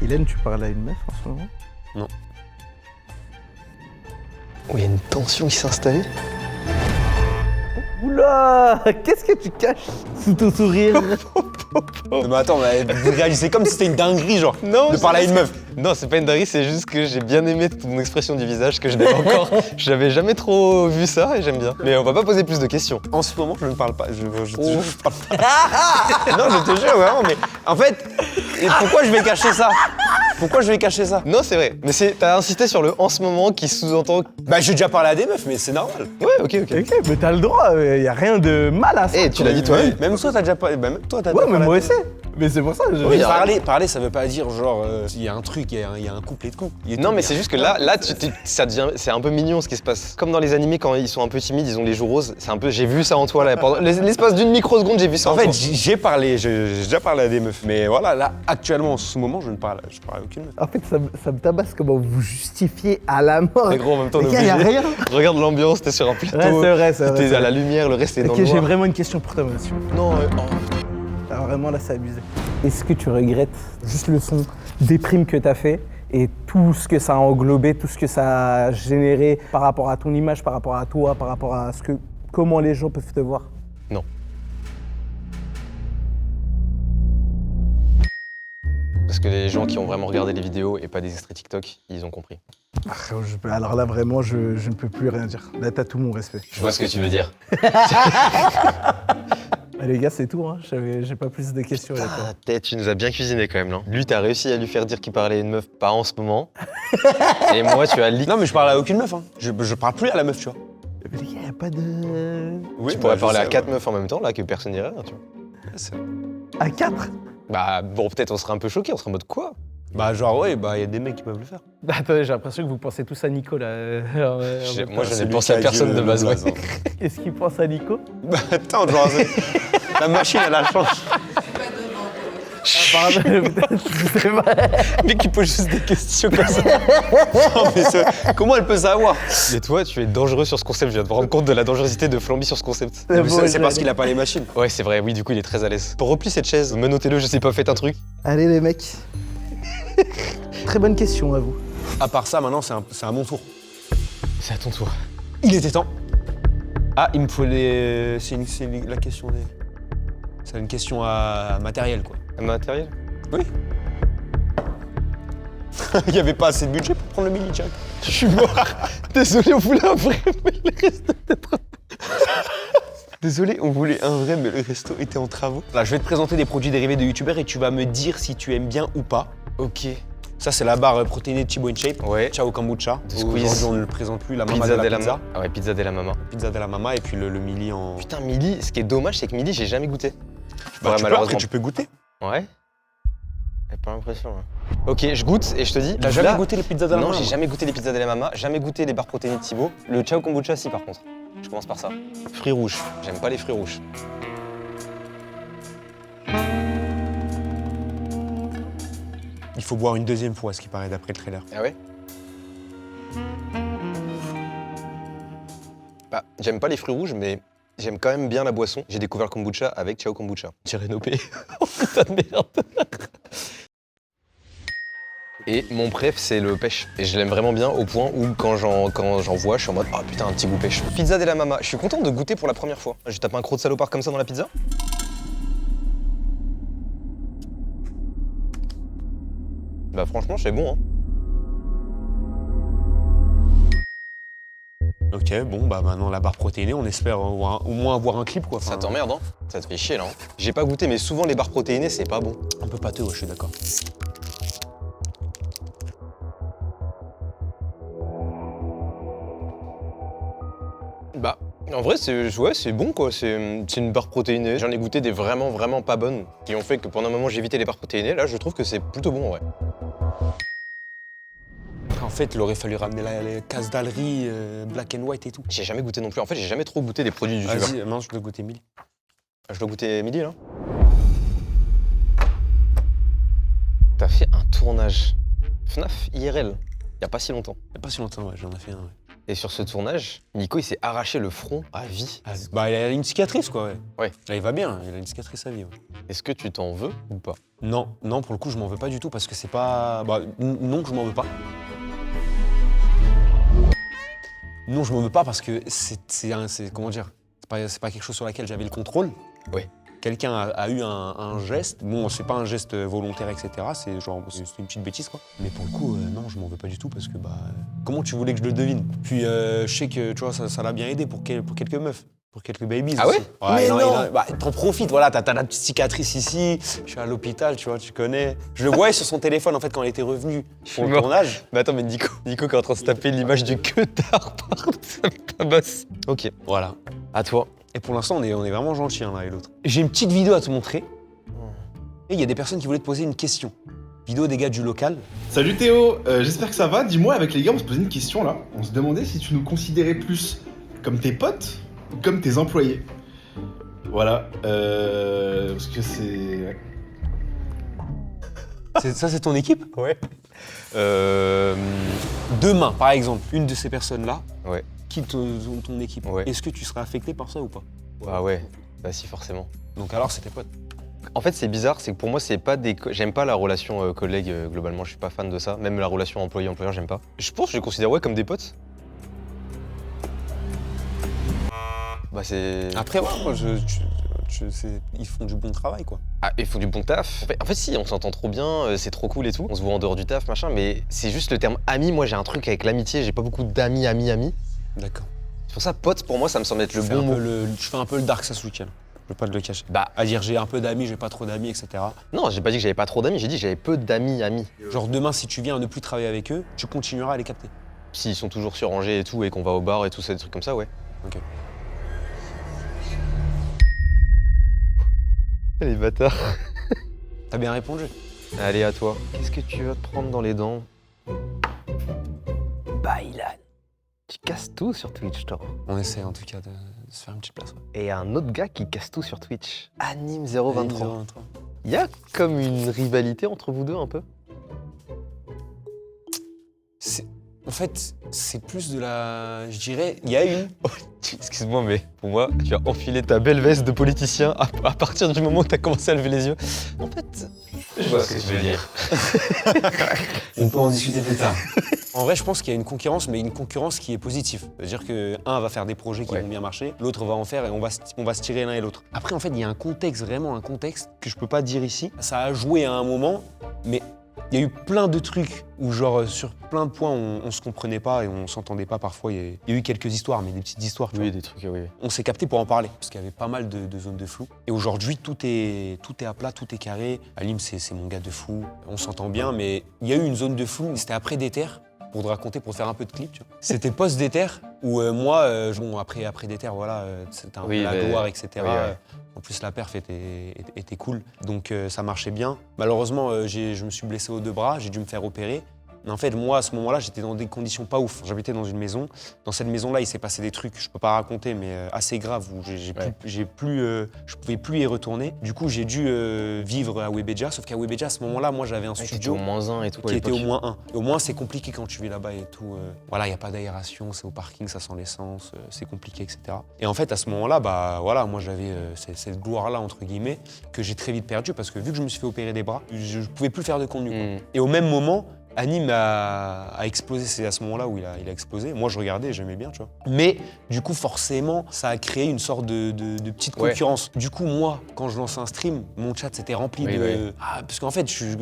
Hélène, tu parles à une meuf en ce moment? Oh, il y a une tension qui s'est installée. Oula, qu'est-ce que tu caches sous ton sourire? Non, mais attends, vous réalisez comme si c'était une dinguerie, genre, Non, de parler à une meuf. Non, c'est pas une dinguerie, c'est juste que j'ai bien aimé ton expression du visage que je n'avais encore. J'avais jamais trop vu ça et j'aime bien. Mais on va pas poser plus de questions. En ce moment, je ne parle pas. Je te jure, je parle pas. Non, je te jure, vraiment, mais en fait, et pourquoi je vais cacher ça? Pourquoi je vais cacher ça? Non, c'est vrai. Mais t'as insisté sur le en ce moment qui sous-entend. Bah, j'ai déjà parlé à des meufs, mais c'est normal. Ouais, ok. Ok, mais t'as le droit, y a rien de mal à ça. Eh, tu l'as dit toi-même. Même toi, t'as déjà parlé. Bah, même toi, t'as Ouais, déjà mais parlé à moi des aussi. meufs. Mais c'est pour ça que je. Oui, Parler, ça veut pas dire genre, il y a un truc, il y a un couplet de coups. Non, mais c'est juste que là ça devient, c'est un peu mignon ce qui se passe. Comme dans les animés quand ils sont un peu timides, ils ont les joues roses. C'est un peu, j'ai vu ça en toi là. Pendant l'espace d'une microseconde, j'ai vu ça en, En fait, toi. j'ai parlé, j'ai déjà parlé à des meufs, mais voilà, là, actuellement, en ce moment, je parle à aucune meuf. En fait, ça me tabasse comment vous justifiez à la mort. Mais gros, en même temps, on est Les gars, y a obligé. rien. Regarde l'ambiance, t'es sur un plateau. Ouais, c'est vrai, c'est vrai. T'es c'est à la vrai. lumière, le reste est dans Ok, le j'ai noir. vraiment une question pour toi, monsieur. Non, Alors vraiment là, c'est abusé. Est-ce que tu regrettes juste le son déprime que t'as fait et tout ce que ça a englobé, tout ce que ça a généré par rapport à ton image, par rapport à toi, par rapport à comment les gens peuvent te voir? Non. Parce que les gens qui ont vraiment regardé les vidéos et pas des extraits TikTok, ils ont compris. Alors là, vraiment, je ne peux plus rien dire. Là, t'as tout mon respect. Je vois ce que tu veux dire. Ah, les gars, c'est tout, hein. J'ai pas plus de questions. à répondre. Ah, tête, tu nous as bien cuisiné quand même, là. Lui, t'as réussi à lui faire dire qu'il parlait à une meuf pas en ce moment. Et moi, tu as leak. Non, mais je parle à aucune meuf, hein. Je parle plus à la meuf, tu vois. Mais les gars, y a pas de... Oui, Tu pourrais je parler à sais, 4 ouais. meufs en même temps, là, que personne dirait rien, tu vois. C'est- À 4? Bah, bon, peut-être on serait un peu choqués, on serait en mode quoi? Bah, genre, ouais, bah, il y a des mecs qui peuvent le faire. Attendez, j'ai l'impression que vous pensez tous à Nico, là. Moi, je C'est n'ai lui pensé qui à a personne dit de le base, ouais. blason. Qu'est-ce qu'il pense à Nico? Bah, attends, genre, la machine, elle a changé. Pardon, c'est vrai. Mais qui pose juste des questions comme ça. Non, mais comment elle peut savoir? Mais toi, tu es dangereux sur ce concept, je viens de me rendre compte de la dangerosité de Flamby sur ce concept. Mais Bon, c'est parce qu'il a pas les machines. Ouais, c'est vrai, oui, du coup, il est très à l'aise. Pour replier cette chaise, menottez-le, je sais pas, faites un truc. Allez, les mecs. Très bonne question à vous. À part ça, maintenant, c'est à mon tour. C'est à ton tour. Il était temps. Ah, il me faut les. La question des. C'est une question à matériel, quoi. Un matériel? Oui. Il y avait pas assez de budget pour prendre le mini jack. Je suis mort. Désolé, on voulait un vrai, mais le resto Désolé, on voulait un vrai, mais le resto était en travaux. Là, je vais te présenter des produits dérivés de youtubeurs et tu vas me dire si tu aimes bien ou pas. Ok. Ça, c'est la barre protéinée de Chibo InShape. Ouais. Ciao Kombucha. De Squeeze. Aujourd'hui, on ne le présente plus. La mama Pizza de della la pizza. Mama. Ah ouais, pizza della Mama. Pizza de la mama et puis le mili en. Putain, Mili, ce qui est dommage, c'est que Mili, j'ai jamais goûté. Bah, Ouais, tu peux, malheureusement. après, tu peux goûter. Ouais. J'ai pas l'impression. Hein. Ok, je goûte et je te dis. T'as là- jamais goûté les pizzas de la Non, mama? j'ai jamais goûté les pizzas della Mama, jamais goûté les barres protéinées de Thibaut. Le Ciao Kombucha, si, par contre. Je commence par ça. Fruits rouges. J'aime pas les fruits rouges. Il faut boire une deuxième fois, ce qui paraît d'après le trailer. Ah ouais? Bah, j'aime pas les fruits rouges, mais j'aime quand même bien la boisson. J'ai découvert le kombucha avec Ciao Kombucha. J'ai Nopé. Oh putain de merde. Et mon préf, c'est le pêche. Et je l'aime vraiment bien au point où quand j'en vois, je suis en mode « Ah putain, un petit goût pêche ». Pizza della Mama. Je suis content de goûter pour la première fois. Je tape un croc de salopard comme ça dans la pizza. Bah franchement, c'est bon, hein. Ok, bon, bah maintenant la barre protéinée, on espère au moins avoir un clip, quoi. Ça Enfin, t'emmerde, hein? Ça te fait chier, là. Hein. J'ai pas goûté, mais souvent les barres protéinées, c'est pas bon. un peu pâteux, ouais, je suis d'accord. Bah, en vrai, c'est bon, quoi. C'est une barre protéinée. J'en ai goûté des vraiment pas bonnes qui ont fait que pendant un moment, j'ai évité les barres protéinées. Là, je trouve que c'est plutôt bon, en vrai. fait, il aurait fallu ramener la case d'Allery, black and white et tout. J'ai jamais goûté non plus. En fait, j'ai jamais trop goûté des produits du youtubeur. Vas-y, maintenant je dois goûter 1000. Je dois goûter midi là. T'as fait un tournage FNAF IRL, il y a pas si longtemps. Il y a pas si longtemps, ouais, j'en ai fait un, ouais. Et sur ce tournage, Nico il s'est arraché le front à vie. Bah, il a une cicatrice, quoi, ouais. Ouais. Là, il va bien, il a une cicatrice à vie, ouais. Est-ce que tu t'en veux ou pas? Non, non, pour le coup, je m'en veux pas du tout parce que c'est pas. Bah, non, je m'en veux pas. Non, je m'en veux pas parce que c'est comment dire, c'est pas quelque chose sur laquelle j'avais le contrôle. Ouais. Quelqu'un a eu un geste, bon, c'est pas un geste volontaire, etc. C'est genre, c'est une petite bêtise, quoi. Mais pour le coup, non, je m'en veux pas du tout parce que, bah, comment tu voulais que je le devine? Puis, je sais que, tu vois, ça l'a bien aidé pour quelques meufs. Pour quelques babies. Ah aussi. ouais? Mais non. Bah, t'en profites, voilà, t'as la petite cicatrice ici, je suis à l'hôpital, tu vois, tu connais. Je le voyais sur son téléphone, en fait, quand elle était revenue pour le mort. tournage. Mais attends, mais Nico qui est en train de se taper l'image du queutard partout, ça me tabasse. Ok, Voilà. à toi. Et pour l'instant, on est vraiment gentils l'un et l'autre. J'ai une petite vidéo à te montrer. Et il y a des personnes qui voulaient te poser une question. Vidéo des gars du local. Salut Théo, j'espère que ça va. Dis-moi, avec les gars, on se posait une question là. On se demandait si tu nous considérais plus comme tes potes ou comme tes employés. Voilà, parce que c'est... Ça, c'est ton équipe? Ouais. Demain, par exemple, une de ces personnes-là Ouais. quitte ton équipe. Ouais. Est-ce que tu seras affecté par ça ou pas? Ah ouais, bah si forcément. Donc alors, c'est tes potes. En fait, c'est bizarre, c'est que pour moi, c'est pas des. J'aime pas la relation collègue globalement, je suis pas fan de ça. Même la relation employé-employeur, j'aime pas. Je pense que je les considère ouais comme des potes. Bah c'est. Après, ouais, moi, ils font du bon travail, quoi. Ah, il faut du bon taf. En fait, si, on s'entend trop bien, c'est trop cool et tout. On se voit en dehors du taf, machin, mais c'est juste le terme ami. Moi, j'ai un truc avec l'amitié, j'ai pas beaucoup d'amis, amis. D'accord. C'est pour ça, pote, pour moi, ça me semble être le bon mot. Je fais un peu le dark Sasuke. Je veux pas te le cacher. Bah, À dire j'ai un peu d'amis, j'ai pas trop d'amis, etc. non, j'ai pas dit que j'avais pas trop d'amis, j'ai dit que j'avais peu d'amis, amis. Genre demain, si tu viens à ne plus travailler avec eux, tu continueras à les capter. S'ils sont toujours sur Angers et tout, et qu'on va au bar et tout ça, des trucs comme ça, ouais. Ok. Les bâtards. T'as bien répondu. Allez, à toi. Qu'est-ce que tu vas te prendre dans les dents? Bailan. Tu casses tout sur Twitch, toi. On essaie en tout cas de se faire une petite place. Ouais. Et un autre gars qui casse tout sur Twitch. Anime023. 023. Il y a comme une rivalité entre vous deux un peu? En fait, c'est plus de la... Je dirais, il y a une... Excuse-moi, mais pour moi, tu as enfilé ta belle veste de politicien à partir du moment où tu as commencé à lever les yeux. En fait, je vois ce que tu veux dire. On peut en discuter plus tard. En vrai, je pense qu'il y a une concurrence, mais une concurrence qui est positive. C'est-à-dire qu'un va faire des projets qui vont bien marcher, l'autre va en faire et on va se tirer l'un et l'autre. Après, en fait, il y a un contexte, vraiment un contexte que je peux pas dire ici. Ça a joué à un moment, mais il y a eu plein de trucs où, genre, sur plein de points, on se comprenait pas et on s'entendait pas parfois. Il y a eu quelques histoires, mais des petites histoires. Tu vois. des trucs, oui. On s'est capté pour en parler, parce qu'il y avait pas mal de zones de flou. Et aujourd'hui, tout est à plat, tout est carré. Alim, c'est mon gars de fou. On s'entend bien, mais il y a eu une zone de flou. C'était après Déter, pour te raconter, pour faire un peu de clip, tu vois. C'était post-Déter, où moi, bon, après Déter, voilà, c'était un peu la gloire, etc. Oui, ouais. En plus, la perf était cool, donc ça marchait bien. Malheureusement, je me suis blessé aux deux bras, j'ai dû me faire opérer. Mais en fait, moi, à ce moment-là, j'étais dans des conditions pas ouf. J'habitais dans une maison. Dans cette maison-là, il s'est passé des trucs, je peux pas raconter, mais assez graves, où je pouvais plus y retourner. Du coup, j'ai dû vivre à Webedia, sauf qu'à Webedia, à ce moment-là, moi, j'avais un studio au -1 et tout. qui était au -1. Au moins, c'est compliqué quand tu vis là-bas et tout. Voilà, il n'y a pas d'aération, c'est au parking, ça sent l'essence, c'est compliqué, etc. Et en fait, à ce moment-là, bah voilà, moi, j'avais cette gloire-là, entre guillemets, que j'ai très vite perdue, parce que vu que je me suis fait opérer des bras, je pouvais plus faire de contenu, quoi. Et au même moment, Anime a explosé, c'est à ce moment-là où il a explosé. Moi, je regardais, j'aimais bien, tu vois. Mais du coup, forcément, ça a créé une sorte de petite concurrence. Du coup, moi, quand je lançais un stream, mon chat s'était rempli de... Oui. Ah, parce qu'en fait, tu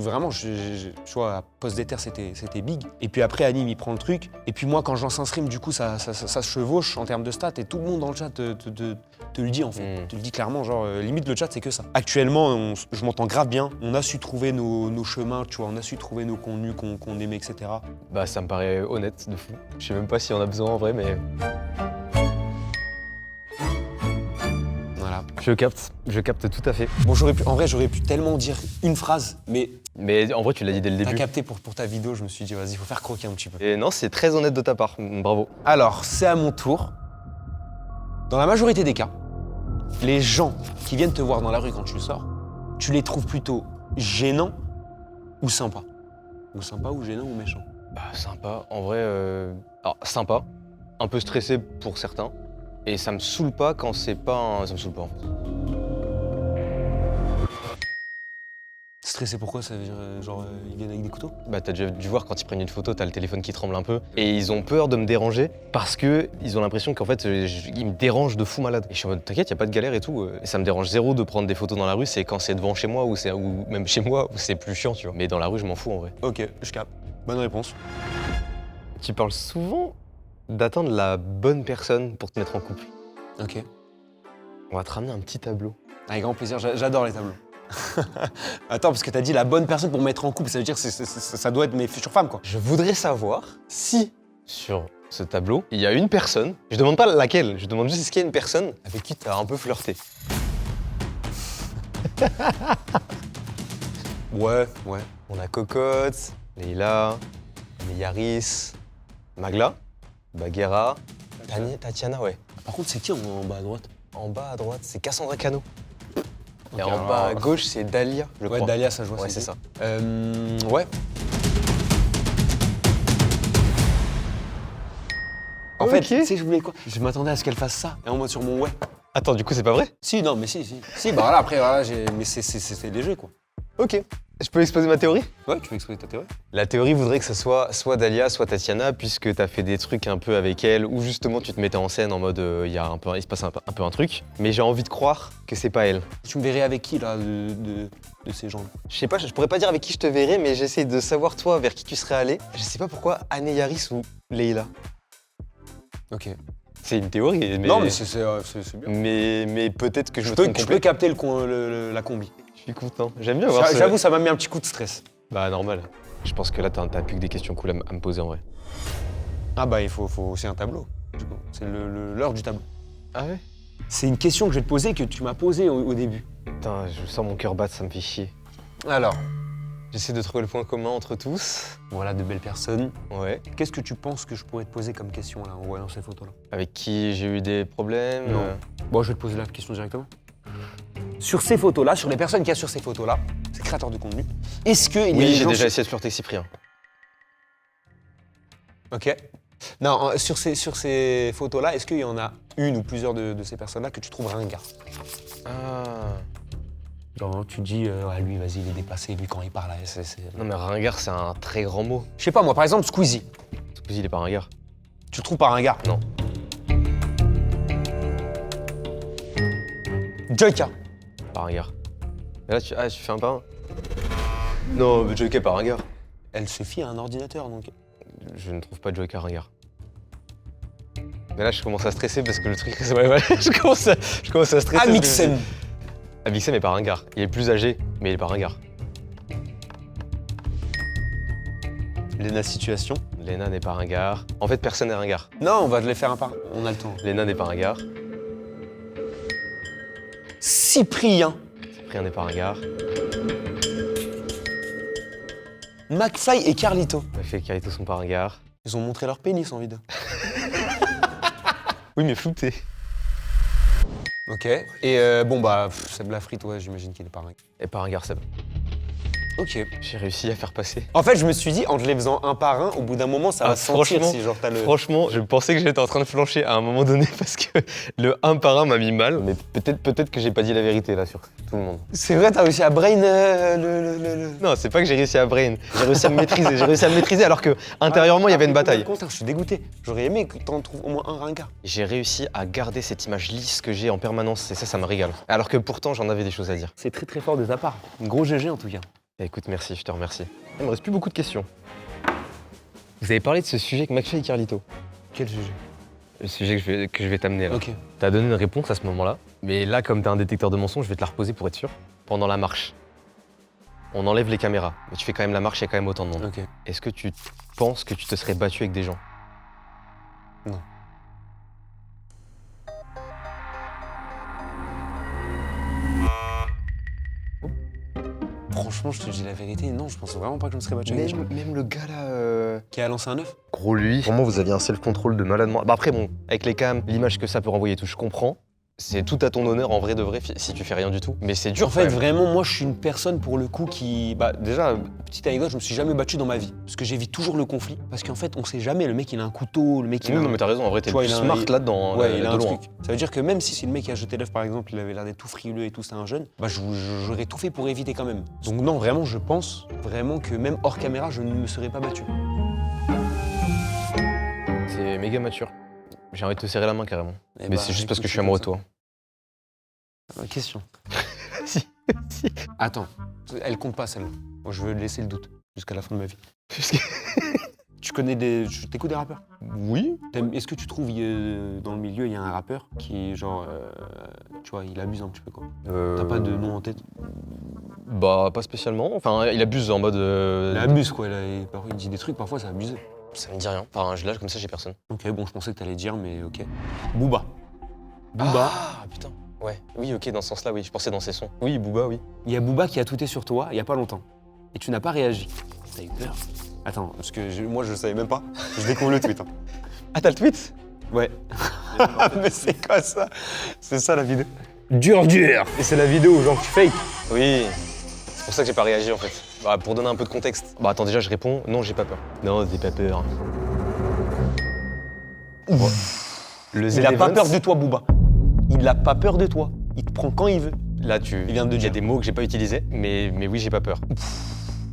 vois, à post-déter, c'était big. Et puis après, Anime, il prend le truc. Et puis moi, quand je lance un stream, du coup, ça se chevauche en termes de stats. Et tout le monde dans le chat te le dit, en fait. Te le dit clairement, genre, limite, le chat, c'est que ça. Actuellement, je m'entends grave bien. On a su trouver nos chemins, tu vois. On a su trouver nos contenus qu'on aimait, etc. Bah ça me paraît honnête de fou. Je sais même pas si on a besoin en vrai, mais... Voilà. Je capte tout à fait. Bon, en vrai, j'aurais pu tellement dire une phrase, mais Mais en vrai, tu l'as dit dès le t'as début. capté pour ta vidéo, je me suis dit, vas-y, il faut faire croquer un petit peu. Et non, c'est très honnête de ta part. Bravo. Alors, c'est à mon tour. Dans la majorité des cas, les gens qui viennent te voir dans la rue quand tu sors, tu les trouves plutôt gênants ou sympas. Ou sympas ou gênants ou méchants. Bah, sympa. En vrai, alors, sympa. Un peu stressé pour certains. Et ça me saoule pas quand c'est pas un... Ça me saoule pas, en fait. Stressé pourquoi? Ça veut dire, genre, ils viennent avec des couteaux? Bah, t'as déjà dû voir quand ils prennent une photo, t'as le téléphone qui tremble un peu. Et ils ont peur de me déranger parce que ils ont l'impression qu'en fait, ils me dérangent de fou malade. Et je suis en mode, t'inquiète, y a pas de galère et tout. Et ça me dérange zéro de prendre des photos dans la rue, c'est quand c'est devant chez moi ou même chez moi où c'est plus chiant, tu vois. Mais dans la rue, je m'en fous en vrai. Ok, je capte. Bonne réponse. Tu parles souvent d'attendre la bonne personne pour te mettre en couple. Ok. On va te ramener un petit tableau. Avec grand plaisir, j'adore les tableaux. Attends, parce que t'as dit la bonne personne pour me mettre en couple, ça veut dire que ça doit être mes futures femmes, quoi. Je voudrais savoir si sur ce tableau, il y a une personne, je demande pas laquelle, je demande juste est-ce qu'il y a une personne avec qui tu as un peu flirté. Ouais. On a Cocotte, Leïla, Yaris, Magla, Baguera, Tatiana, ouais. Par contre, c'est qui en bas à droite? En bas à droite, c'est Cassandra Cano. Ok, Et en alors- bas à gauche, c'est Dalia, je Ouais, crois. Dalia, ça je vois. Ouais, c'est qui. ça. Ouais. En fait, Ok. tu sais, je voulais quoi? Je m'attendais à ce qu'elle fasse ça, et en mode sur mon ouais. Attends, du coup, c'est pas vrai? Si, non, mais si. Si, bah voilà, après, voilà, mais c'est léger, quoi. Ok. Je peux exposer ma théorie? Ouais, tu veux exposer ta théorie? La théorie voudrait que ce soit Dalia, soit Tatiana, puisque t'as fait des trucs un peu avec elle, où justement tu te mettais en scène en mode il se passe un peu un truc, mais j'ai envie de croire que c'est pas elle. Tu me verrais avec qui, là, de ces gens-là? Je sais pas, je pourrais pas dire avec qui je te verrais, mais j'essaie de savoir toi vers qui tu serais allé. Je sais pas pourquoi Anne Yaris ou Leïla. Ok. C'est une théorie, mais. Non, mais c'est bien. Mais peut-être que je me Je trompe peux complet. capter la combi. Je suis content. J'aime bien voir ça. J'avoue, ça m'a mis un petit coup de stress. Bah normal. Je pense que là t'as plus que des questions cool à me poser en vrai. Ah bah, il faut aussi un tableau. du coup. C'est l'heure du tableau. Ah ouais? C'est une question que je vais te poser, que tu m'as posée au début. Putain, je sens mon cœur battre, ça me fait chier. Alors, J'essaie de trouver le point commun entre tous. voilà de belles personnes. Ouais. Qu'est-ce que tu penses que je pourrais te poser comme question là, en voyant ces photos-là? Avec qui j'ai eu des problèmes. Non. Bon, je vais te poser la question directement. Sur ces photos-là, sur les personnes qu'il y a sur ces photos-là, ces créateurs de contenu, est-ce qu'il y a Oui, des j'ai gens... déjà essayé de flirter avec Cyprien. Ok. Non, sur ces photos-là, est-ce qu'il y en a une ou plusieurs de ces personnes-là que tu trouves ringard? Ah. Genre, tu te dis, ah, lui, vas-y, il est dépassé, lui, quand il parle, Non mais ringard, c'est un très grand mot. Je sais pas, moi, par exemple, Squeezie. Squeezie, il est pas ringard. Tu le trouves pas ringard? Non. Joyka. Pas ringard. Et là, tu fais un par un. Non, mais Joyka, pas ringard. Elle se fie à un ordinateur, donc... Je ne trouve pas Joyka ringard. Mais là, je commence à stresser parce que le truc... Ouais, je commence à stresser. Amixem. Amixem est pas ringard. Il est plus âgé, mais il est pas ringard. Lena Situation. Léna n'est pas ringard. En fait, personne n'est ringard. Non, on va te les faire un par un. On a le temps. Léna n'est pas ringard. Cyprien. Cyprien n'est pas ringard. McFly et Carlito. Mafia et Carlito sont pas ringards. Ils ont montré leur pénis en vidéo. Oui, mais flouté. Ok. Et bon, bah, Seb Lafrite, ouais, j'imagine qu'il est pas ringard. Et pas ringard, Seb. Ok. J'ai réussi à faire passer. En fait, je me suis dit, en te les faisant un par un, au bout d'un moment, ça va se sentir franchement, si genre t'as le... Franchement, je pensais que j'étais en train de flancher à un moment donné parce que le 1 par 1 m'a mis mal. Mais peut-être que j'ai pas dit la vérité là sur tout le monde. C'est vrai, t'as réussi à brain Non, c'est pas que j'ai réussi à brain. J'ai réussi à me maîtriser. J'ai réussi à me maîtriser alors que intérieurement il y avait une bataille. Je suis dégoûté. J'aurais aimé que t'en trouves au moins un ringard. J'ai réussi à garder cette image lisse que j'ai en permanence et ça me régale. Alors que pourtant j'en avais des choses à dire. C'est très très fort de ta part. Gros GG en tout cas. Écoute, merci, je te remercie. Il me reste plus beaucoup de questions. Vous avez parlé de ce sujet avec McFly et Carlito. Quel sujet? Le sujet que je vais t'amener là. Ok. T'as donné une réponse à ce moment-là, mais là, comme t'es un détecteur de mensonges, je vais te la reposer pour être sûr. Pendant la marche, on enlève les caméras, mais tu fais quand même la marche, il y a quand même autant de monde. Ok. Est-ce que tu penses que tu te serais battu avec des gens? Non. Franchement, je te dis la vérité, non, je pense vraiment pas que je me serais battu avec des gens. Même le gars là. Qui a lancé un œuf. Gros, lui. Vraiment, vous aviez un self-control de malade. Bah après, bon, avec les cams, l'image que ça peut renvoyer et tout, je comprends. C'est tout à ton honneur en vrai de vrai si tu fais rien du tout. Mais c'est dur. En fait, vraiment, moi, je suis une personne pour le coup qui. Bah, déjà, petite anecdote, je me suis jamais battu dans ma vie. Parce que j'évite toujours le conflit. Parce qu'en fait, on sait jamais, le mec, il a un couteau, le mec, il a. Non, mais t'as raison, en vrai, t'es Tu vois, plus il a un- smart là-dedans. Ouais, il a de un loin. truc. Ça veut dire que même si le mec qui a jeté l'œuf, par exemple, il avait l'air d'être tout frileux et tout, c'est un jeune, bah, j'aurais tout fait pour éviter quand même. Donc, non, vraiment, je pense vraiment que même hors caméra, je ne me serais pas battu. C'est méga mature. J'ai envie de te serrer la main carrément. Eh Mais bah, c'est juste parce que écoute, je suis amoureux de toi. Question. Si. Attends, elle compte pas celle-là. Moi, je veux laisser le doute jusqu'à la fin de ma vie. Tu connais des. Tu t'écoutes des rappeurs? Oui. Est-ce que tu trouves dans le milieu, il y a un rappeur qui, genre, tu vois, il abuse un petit peu quoi? T'as pas de nom en tête? Bah, pas spécialement. Enfin, il abuse en mode. Il abuse quoi, parfois, il dit des trucs, parfois c'est abusé. Ça me dit rien. Enfin, je lâche comme ça, j'ai personne. Ok, bon, je pensais que t'allais dire, mais ok. Booba. Booba. Ah, putain. Ouais. Oui, ok, dans ce sens-là, oui. Je pensais dans ses sons. Oui, Booba, oui. Il y a Booba qui a tweeté sur toi il y a pas longtemps. Et tu n'as pas réagi. T'as eu peur? Attends, parce que moi je savais même pas. Je découvre le tweet. Hein. Ah, t'as le tweet? Ouais. Mais c'est quoi ça? C'est ça la vidéo. Dur, dur. Et c'est la vidéo où genre tu fake. Oui. C'est pour ça que j'ai pas réagi en fait. Bah, pour donner un peu de contexte. Bah, attends, déjà, je réponds. Non, j'ai pas peur. Non, j'ai pas peur. Il a pas peur de toi, Booba. Il a pas peur de toi. Il te prend quand il veut. Là, Il vient de il y a dire. des mots que j'ai pas utilisés, mais oui, j'ai pas peur.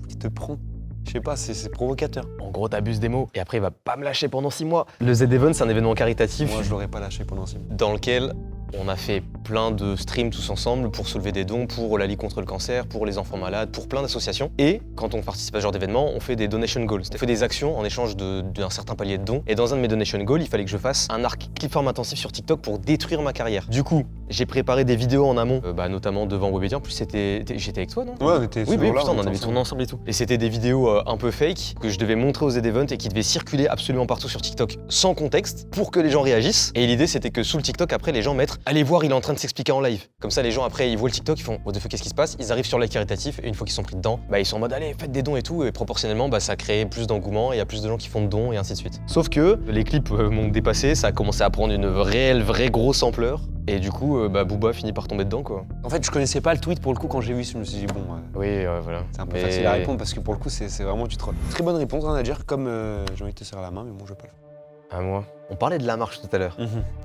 Il te prend. Je sais pas, c'est provocateur. En gros, t'abuses des mots. Et après, il va pas me lâcher pendant 6 mois. Le Z-Event, c'est un événement caritatif Moi, je l'aurais pas lâché pendant 6 mois. dans lequel on a fait plein de streams tous ensemble pour soulever des dons pour la Ligue contre le cancer, pour les enfants malades, pour plein d'associations. Et quand on participe à ce genre d'événement, on fait des donation goals. On fait des actions en échange d'un certain palier de dons. Et dans un de mes donation goals, il fallait que je fasse un arc clipform intensif sur TikTok pour détruire ma carrière. Du coup, j'ai préparé des vidéos en amont, notamment devant Webedia. En plus, j'étais avec toi, non? Ouais, on était Oui, putain, on en avait tourné ensemble et tout. Et c'était des vidéos un peu fake que je devais montrer aux Z-Event et qui devaient circuler absolument partout sur TikTok sans contexte pour que les gens réagissent. Et l'idée, c'était que sous le TikTok, après, les gens mettent « Allez voir, il est en train de s'expliquer en live ». Comme ça, les gens, après, ils voient le TikTok, ils font « What the fuck, qu'est-ce qui se passe ?» Ils arrivent sur le live caritatif et une fois qu'ils sont pris dedans, bah, ils sont en mode « Allez, faites des dons et tout ». Et proportionnellement, bah, ça crée plus d'engouement et il y a plus de gens qui font de dons et ainsi de suite. Sauf que les clips m'ont dépassé, ça a commencé à prendre une vraie grosse ampleur. Et du coup, Booba finit par tomber dedans, quoi. En fait, je connaissais pas le tweet pour le coup quand j'ai vu, je me suis dit bon, Oui, voilà. c'est un peu facile à répondre parce que pour le coup, c'est vraiment du troll. Très bonne réponse, rien à dire. Comme j'ai envie de te serrer la main, mais bon, je vais pas le faire. À moi. On parlait de la marche tout à l'heure.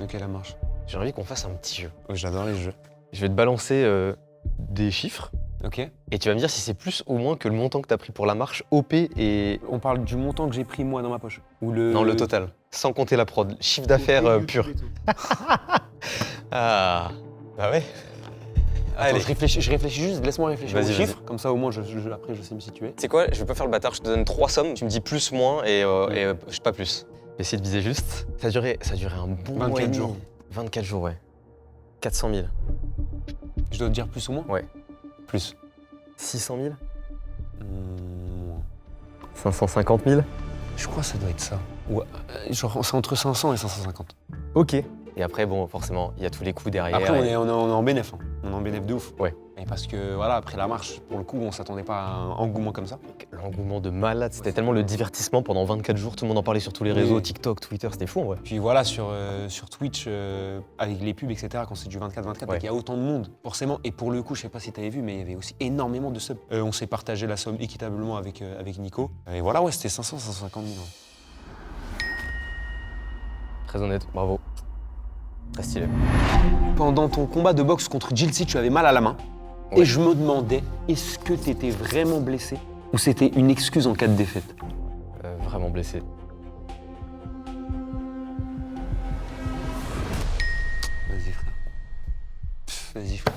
Ok, la marche. J'ai envie qu'on fasse un petit jeu. Oui, j'adore les jeux. Je vais te balancer des chiffres Ok. et tu vas me dire si c'est plus ou moins que le montant que t'as pris pour la marche, OP et... On parle du montant que j'ai pris moi dans ma poche. Ou le. Non, le total. Sans compter la prod. Chiffre d'affaires pur. Ah. Bah ouais. Attends, Allez. je réfléchis juste, laisse-moi réfléchir aux Vas-y, chiffres. Comme ça, au moins, après, je sais me situer. Tu sais quoi, je vais pas faire le bâtard, je te donne 3 sommes, tu me dis plus, moins et pas plus. Essaye de viser juste. Ça a duré un bon 24 mois et demi. jours. 24 jours, ouais. 400 000. Je dois te dire plus ou moins? Ouais. Plus. 600 000. Moins. 550 000. Je crois que ça doit être ça. Ouais, genre, c'est entre 500 et 550. Ok. Et après, bon, forcément, il y a tous les coups derrière. Après, on est en bénéf. Hein. On est en bénéf de ouf. Ouais. Et parce que, voilà, après la marche, pour le coup, on s'attendait pas à un engouement comme ça. L'engouement de malade, c'était tellement le divertissement pendant 24 jours, tout le monde en parlait sur tous les Oui. réseaux, TikTok, Twitter, c'était fou en vrai. Puis voilà, sur Twitch, avec les pubs, etc., quand c'est du 24-24, Ouais. et qu'il y a autant de monde, forcément. Et pour le coup, je sais pas si t'avais vu, mais il y avait aussi énormément de subs. On s'est partagé la somme équitablement avec Nico. Et voilà, ouais, c'était 500-550 000. Très honnête, bravo. Très stylé. Pendant ton combat de boxe contre Jilcy, tu avais mal à la main. Ouais. Et je me demandais, est-ce que t'étais vraiment blessé ou c'était une excuse en cas de défaite? Vraiment blessé. Vas-y, frère. Vas-y, frère.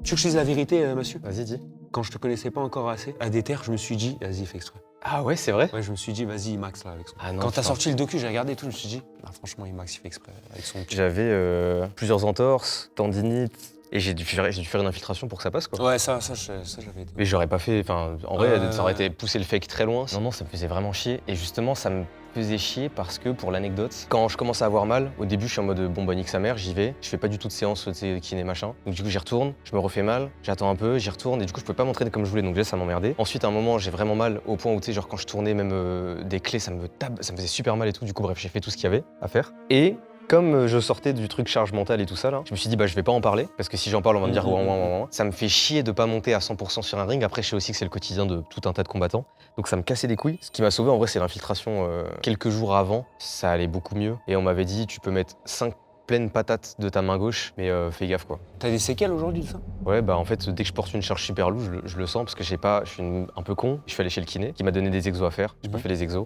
Tu veux que je dise la vérité, monsieur? Vas-y, dis. Quand je te connaissais pas encore assez, à des terres, je me suis dit, vas-y, fais exprès. Ah ouais, c'est vrai? Ouais, je me suis dit, vas-y, Max, là, avec son. Ah non, Quand t'as putain. sorti le docu, j'ai regardé et tout, je me suis dit, ah, franchement, Max, il fait exprès, avec son. J'avais plusieurs entorses, tendinites, Et j'ai dû faire une infiltration pour que ça passe, quoi. Ouais, ça j'avais été. Mais j'aurais pas fait, enfin, en vrai, ça aurait été pousser le fake très loin. Non, ça me faisait vraiment chier. Et justement, ça me faisait chier parce que, pour l'anecdote, quand je commence à avoir mal, au début, je suis en mode bon, bah, nique sa mère, j'y vais. Je fais pas du tout de séance, tu sais, kiné, machin. Donc, du coup, j'y retourne, je me refais mal, j'attends un peu, j'y retourne, et du coup, je peux pas m'entraîner comme je voulais, donc déjà, ça m'emmerdait. Ensuite, à un moment, j'ai vraiment mal au point où, tu sais, genre, quand je tournais même des clés, ça me faisait super mal et tout. Du coup, bref, j'ai fait tout ce qu'il y avait à faire. Et comme je sortais du truc charge mentale et tout ça là, je me suis dit bah je vais pas en parler parce que si j'en parle on va me dire ouah. Ça me fait chier de pas monter à 100% sur un ring. Après je sais aussi que c'est le quotidien de tout un tas de combattants. Donc ça me cassait les couilles. Ce qui m'a sauvé en vrai c'est l'infiltration. Quelques jours avant, ça allait beaucoup mieux. Et on m'avait dit tu peux mettre 5 pleines patates de ta main gauche, mais fais gaffe quoi. T'as des séquelles aujourd'hui de ça? Ouais bah en fait dès que je porte une charge super lourde, je le sens parce que je suis un peu con. Je suis allé chez le kiné qui m'a donné des exos à faire. J'ai pas fait les exos.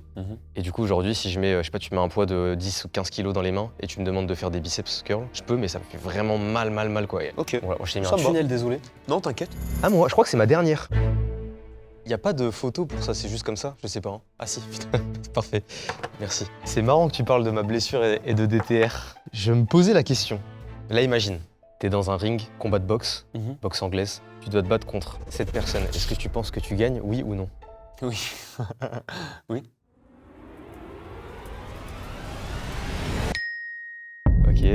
Et du coup aujourd'hui si je mets, je sais pas, tu mets un poids de 10 ou 15 kilos dans les mains et tu me demandes de faire des biceps curls, je peux mais ça me fait vraiment mal quoi. Ok. Voilà, moi je t'ai mis Ça un me va. tunnel, désolé. Non, t'inquiète. Ah moi je crois que c'est ma dernière. Y a pas de photo pour ça, c'est juste comme ça? Je sais pas. Hein. Ah si, putain, parfait. Merci. C'est marrant que tu parles de ma blessure et de DTR. Je me posais la question. Là imagine, t'es dans un ring, combat de boxe, boxe anglaise, tu dois te battre contre cette personne. Est-ce que tu penses que tu gagnes, oui ou non? Oui. Oui. Ok.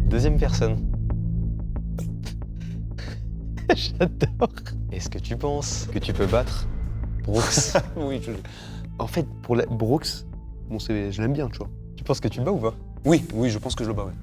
Deuxième personne. J'adore. Est-ce que tu penses que tu peux battre Brooks? Oui, en fait, pour la Brooks, bon, je l'aime bien, tu vois. Tu penses que tu le bats ou pas? Oui, je pense que je le bats, ouais.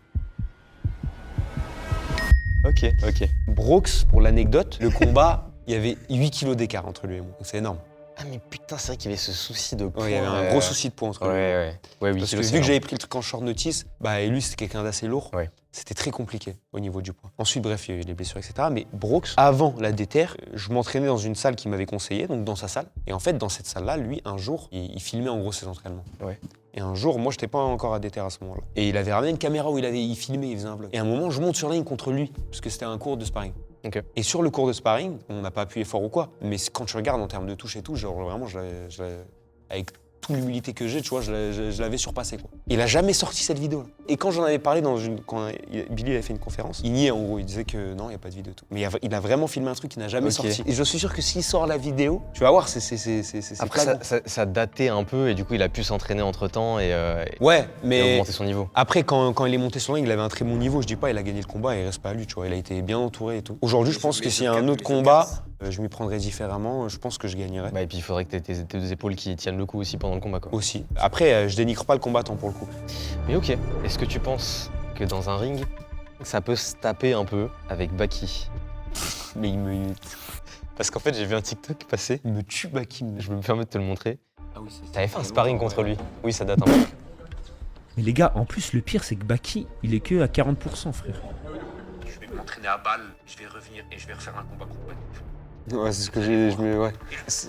Ok. Brooks, pour l'anecdote, le combat, il y avait 8 kilos d'écart entre lui et moi. Donc c'est énorme. Ah mais putain, c'est vrai qu'il y avait ce souci de poids. Ouais, il y avait un gros souci de poids entre nous. Ouais, oui, Parce que vu que j'avais pris le truc en short notice, bah, et lui, c'était quelqu'un d'assez lourd. Ouais. C'était très compliqué au niveau du poids. Ensuite, bref, il y a eu les blessures, etc. Mais Brooks, avant la déterre, je m'entraînais dans une salle qu'il m'avait conseillée, donc dans sa salle. Et en fait, dans cette salle-là, lui, un jour, il filmait en gros ses entraînements. Ouais. Et un jour, moi, j'étais pas encore à déterre à ce moment-là. Et il avait ramené une caméra où il filmait, il faisait un vlog. Et à un moment, je monte sur la ligne contre lui, parce que c'était un cours de sparring. Ok. Et sur le cours de sparring, on n'a pas appuyé fort ou quoi, mais quand tu regardes en termes de touche et tout, genre vraiment, avec toute l'humilité que j'ai, tu vois, je l'avais surpassé, quoi. Il a jamais sorti cette vidéo là. Et quand j'en avais parlé quand Billy avait fait une conférence, il niait en gros, il disait que non, il n'y a pas de vidéo et tout. Mais il a vraiment filmé un truc qu'il n'a jamais sorti. Et je suis sûr que s'il sort la vidéo, tu vas voir, c'est Après flagrant. ça datait un peu et du coup il a pu s'entraîner entre temps et Ouais, et mais augmenter son niveau. après, quand il est monté sur le ring, il avait un très bon niveau. Je dis pas, il a gagné le combat et il reste pas à lui, tu vois. Il a été bien entouré et tout. Aujourd'hui, je pense que s'il y a un autre combat, je m'y prendrais différemment. Je pense que je gagnerais. Bah et puis il faudrait que t'aies tes deux épaules qui tiennent le coup aussi pendant le combat quoi. Aussi. Après, je dénigre pas le combattant pour le coup. Mais ok, est-ce que tu penses que dans un ring, ça peut se taper un peu avec Baki? Mais Parce qu'en fait j'ai vu un TikTok passer, il me tue, Baki. je me permets de te le montrer. Ah oui, c'est T'avais fait un sparring contre lui. Oui ça date un peu. Mais les gars, en plus, le pire, c'est que Baki, il est que à 40%, frère. Je vais m'entraîner à balle, je vais revenir et je vais refaire un combat complet. Ouais, c'est ce que ouais.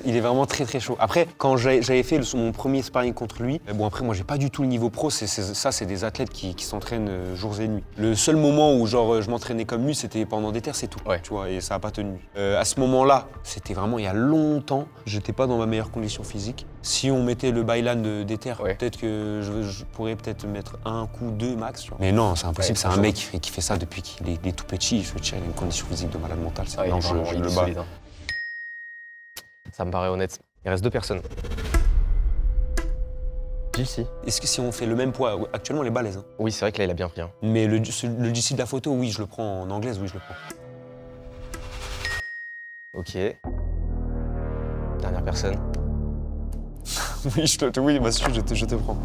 Il est vraiment très très chaud. Après, quand j'avais fait mon premier sparring contre lui, bon après moi j'ai pas du tout le niveau pro, c'est des athlètes qui s'entraînent jours et nuits. Le seul moment où genre je m'entraînais comme lui, c'était pendant des terres, c'est tout. Ouais. Tu vois, et ça a pas tenu. À ce moment-là, c'était vraiment il y a longtemps, j'étais pas dans ma meilleure condition physique. Si on mettait le bailan des terres, Ouais. peut-être que je pourrais peut-être mettre un coup, deux max. Tu vois. Mais non, c'est impossible, Ouais, c'est un franchement. mec qui fait ça depuis qu'il est tout petit. Je veux dire, il a une condition physique de malade mental. Ah, il Non, est vraiment- je il le est bats. solide, hein. Ça me paraît honnête. Il reste 2 personnes. Gilles, si. Est-ce que si on fait le même poids, actuellement les balèzes, hein. Oui, c'est vrai que là, il a bien pris. Hein. Mais le DC de la photo, oui, je le prends en anglaise, oui, je le prends. Ok. Dernière personne. Oui, monsieur, je te prends.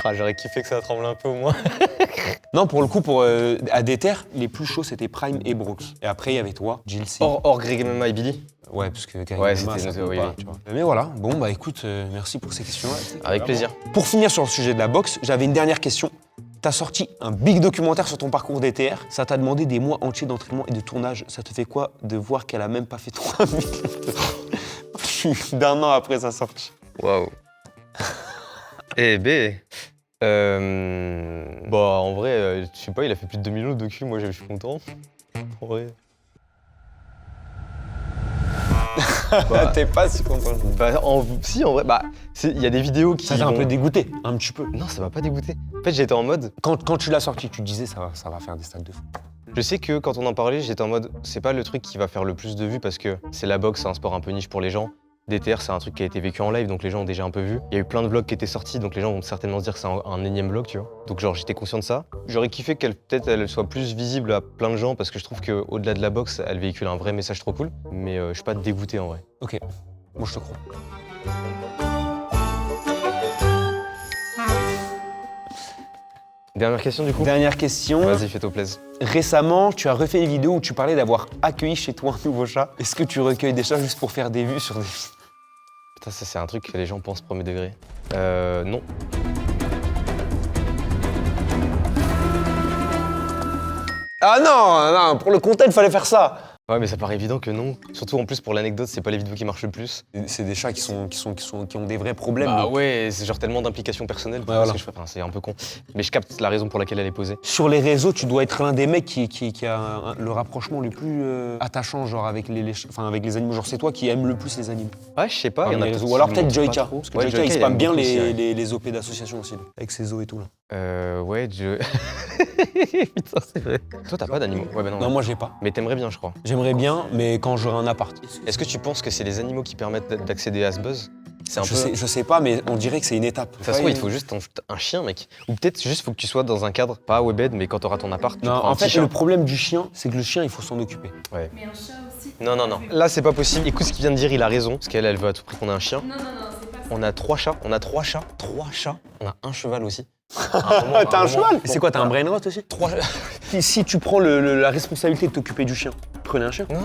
Ah, j'aurais kiffé que ça tremble un peu au moins. Non, pour le coup, à Déter, les plus chauds, c'était Prime et Brooks. Et après, il y avait toi, Jill C. Hors Greg MMA et Billy. Ouais, parce que Ouais, Karim c'était Emma, ça noté, compte oui, pas, oui. tu vois. Mais voilà, bon, bah écoute, merci pour ces questions-là. Avec plaisir. Pour finir sur le sujet de la boxe, j'avais une dernière question. T'as sorti un big documentaire sur ton parcours DTR. Ça t'a demandé des mois entiers d'entraînement et de tournage. Ça te fait quoi de voir qu'elle a même pas fait 3000 d'un an après sa sortie? Waouh. Eh B. Bah en vrai, je sais pas, il a fait plus de 2 millions de docu, moi je suis content. En vrai. T'es pas si content. Bah si en vrai, bah il y a des vidéos qui Ça t'a un vont- peu dégoûté, un petit peu. Non, ça m'a pas dégoûté. En fait, j'étais en mode. Quand tu l'as sorti, tu disais ça va faire des stats de fou. Je sais que quand on en parlait, j'étais en mode. C'est pas le truc qui va faire le plus de vues parce que c'est la boxe, c'est un sport un peu niche pour les gens. DTR, c'est un truc qui a été vécu en live, donc les gens ont déjà un peu vu. Il y a eu plein de vlogs qui étaient sortis, donc les gens vont certainement se dire que c'est un énième vlog, tu vois. Donc genre, j'étais conscient de ça. J'aurais kiffé qu'elle peut-être elle soit plus visible à plein de gens parce que je trouve qu'au-delà de la boxe, elle véhicule un vrai message trop cool. Mais je suis pas dégoûté en vrai. Ok, moi je te crois. Dernière question du coup. Dernière question. Vas-y, fais-toi plaisir. Récemment, tu as refait une vidéo où tu parlais d'avoir accueilli chez toi un nouveau chat. Est-ce que tu recueilles des chats juste pour faire des vues sur des vidéos? Putain, ça c'est un truc que les gens pensent premier degré. Non. Ah non, pour le content, il fallait faire ça. Ouais, mais ça paraît évident que non. Surtout en plus pour l'anecdote, c'est pas les vidéos qui marchent le plus. C'est des chats qui ont des vrais problèmes. Bah donc. ouais, c'est genre tellement d'implications personnelles. Ouais, voilà. Enfin, c'est un peu con. Mais je capte la raison pour laquelle elle est posée. Sur les réseaux, tu dois être l'un des mecs qui a le rapprochement le plus attachant genre avec avec les animaux. Genre c'est toi qui aimes le plus les animaux. Ouais, je sais pas. Par Il y en a les réseaux. peut-être Ou alors qui peut-être montrent pas Joyka. trop. Parce que Ouais, Joyka, il Joyka, spamme aime bien beaucoup aussi, ouais. les OP d'association aussi, avec ses os et tout là. Ouais, Putain, c'est vrai. Toi, t'as pas d'animaux? Ouais, bah non. Non, moi j'ai pas. Mais t'aimerais bien, je crois. J'aimerais bien, mais quand j'aurai un appart. Est-ce que tu penses que c'est les animaux qui permettent d'accéder à ce buzz? C'est un Je sais pas, mais on dirait que c'est une étape. Ça se trouve, il te faut juste un chien, mec. Ou peut-être juste faut que tu sois dans un cadre, pas webed, mais quand t'auras ton appart, tu Non, prends un en petit fait, chien. le problème du chien, c'est que le chien, il faut s'en occuper. Mais un chat aussi. Non. Là, c'est pas possible. Écoute ce qu'il vient de dire, il a raison. Parce qu'elle veut à tout prix qu'on ait un chien. Non, c'est pas ça. On a 3 chats. On a 3 chats. 3 chats. On a un cheval aussi. T'as un cheval? C'est quoi, t'as un brain rot aussi? 3 Si tu prends la responsabilité de t'occuper du chien, prenez un chien. Non.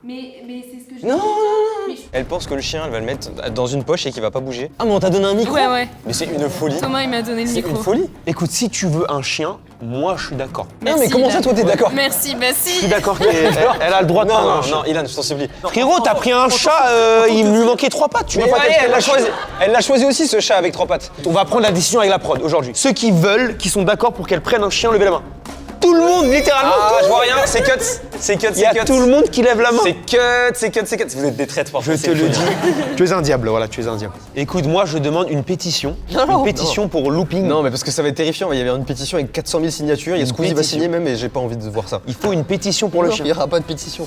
Mais c'est ce que je Non. Mais je- Elle pense que le chien, elle va le mettre dans une poche et qu'il va pas bouger. Ah, mais on t'a donné un micro? Ouais. Mais c'est une folie. Thomas, il m'a donné le C'est micro. une folie. Écoute, si tu veux un chien, moi je suis d'accord. Non, mais Merci, comment ça, Ilan. toi, t'es d'accord? Merci, bah Je suis si. d'accord elle a le droit de prendre un chien. Non, Ilan, je t'en supplie. Frérot, t'as pris un chat, il lui manquait 3 pattes, tu Mais vas pas allez, t'être elle l'a lâché. choisi. Elle l'a choisi aussi, ce chat avec 3 pattes. On va prendre la décision avec la prod aujourd'hui. Ceux qui veulent, qui sont d'accord pour qu'elle prenne un chien, levez la main. Tout le monde, littéralement. Ah, tout je le vois monde. rien, c'est cut. C'est cut, Il y c'est a cut. tout le monde qui lève la main. C'est cut. Vous êtes des traîtres parfois. Je te le dis. Tu es un diable, voilà, tu es un diable. Écoute, moi je demande une pétition. Une pétition pour Looping. Non, mais parce que ça va être terrifiant. Il y avait une pétition avec 400 000 signatures. Il y a Une Squeezie va pétition. signer même et j'ai pas envie de voir ça. Il faut une pétition pour le Il chien. n'y aura pas de pétition.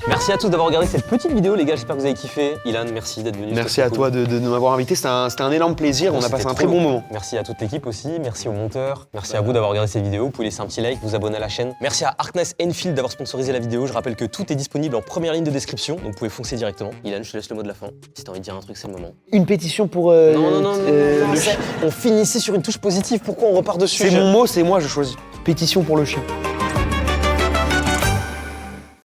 Merci à tous d'avoir regardé cette petite vidéo, les gars. J'espère que vous avez kiffé. Ilan, merci d'être venu. Merci c'était à cool. toi de m'avoir invité, c'était un énorme plaisir, on a C'était passé un trop très bon long. moment. Merci à toute l'équipe aussi, merci aux monteurs, merci à vous d'avoir regardé cette vidéo. Vous pouvez laisser un petit like, vous abonner à la chaîne. Merci à Harkness Enfield d'avoir sponsorisé la vidéo. Je rappelle que tout est disponible en première ligne de description, donc vous pouvez foncer directement. Ilan, je te laisse le mot de la fin. Si t'as envie de dire un truc, c'est le moment. Une pétition pour Non, le chien. On finissait sur une touche positive, pourquoi on repart dessus? C'est mon mot, c'est moi, je choisis. Pétition pour le chien.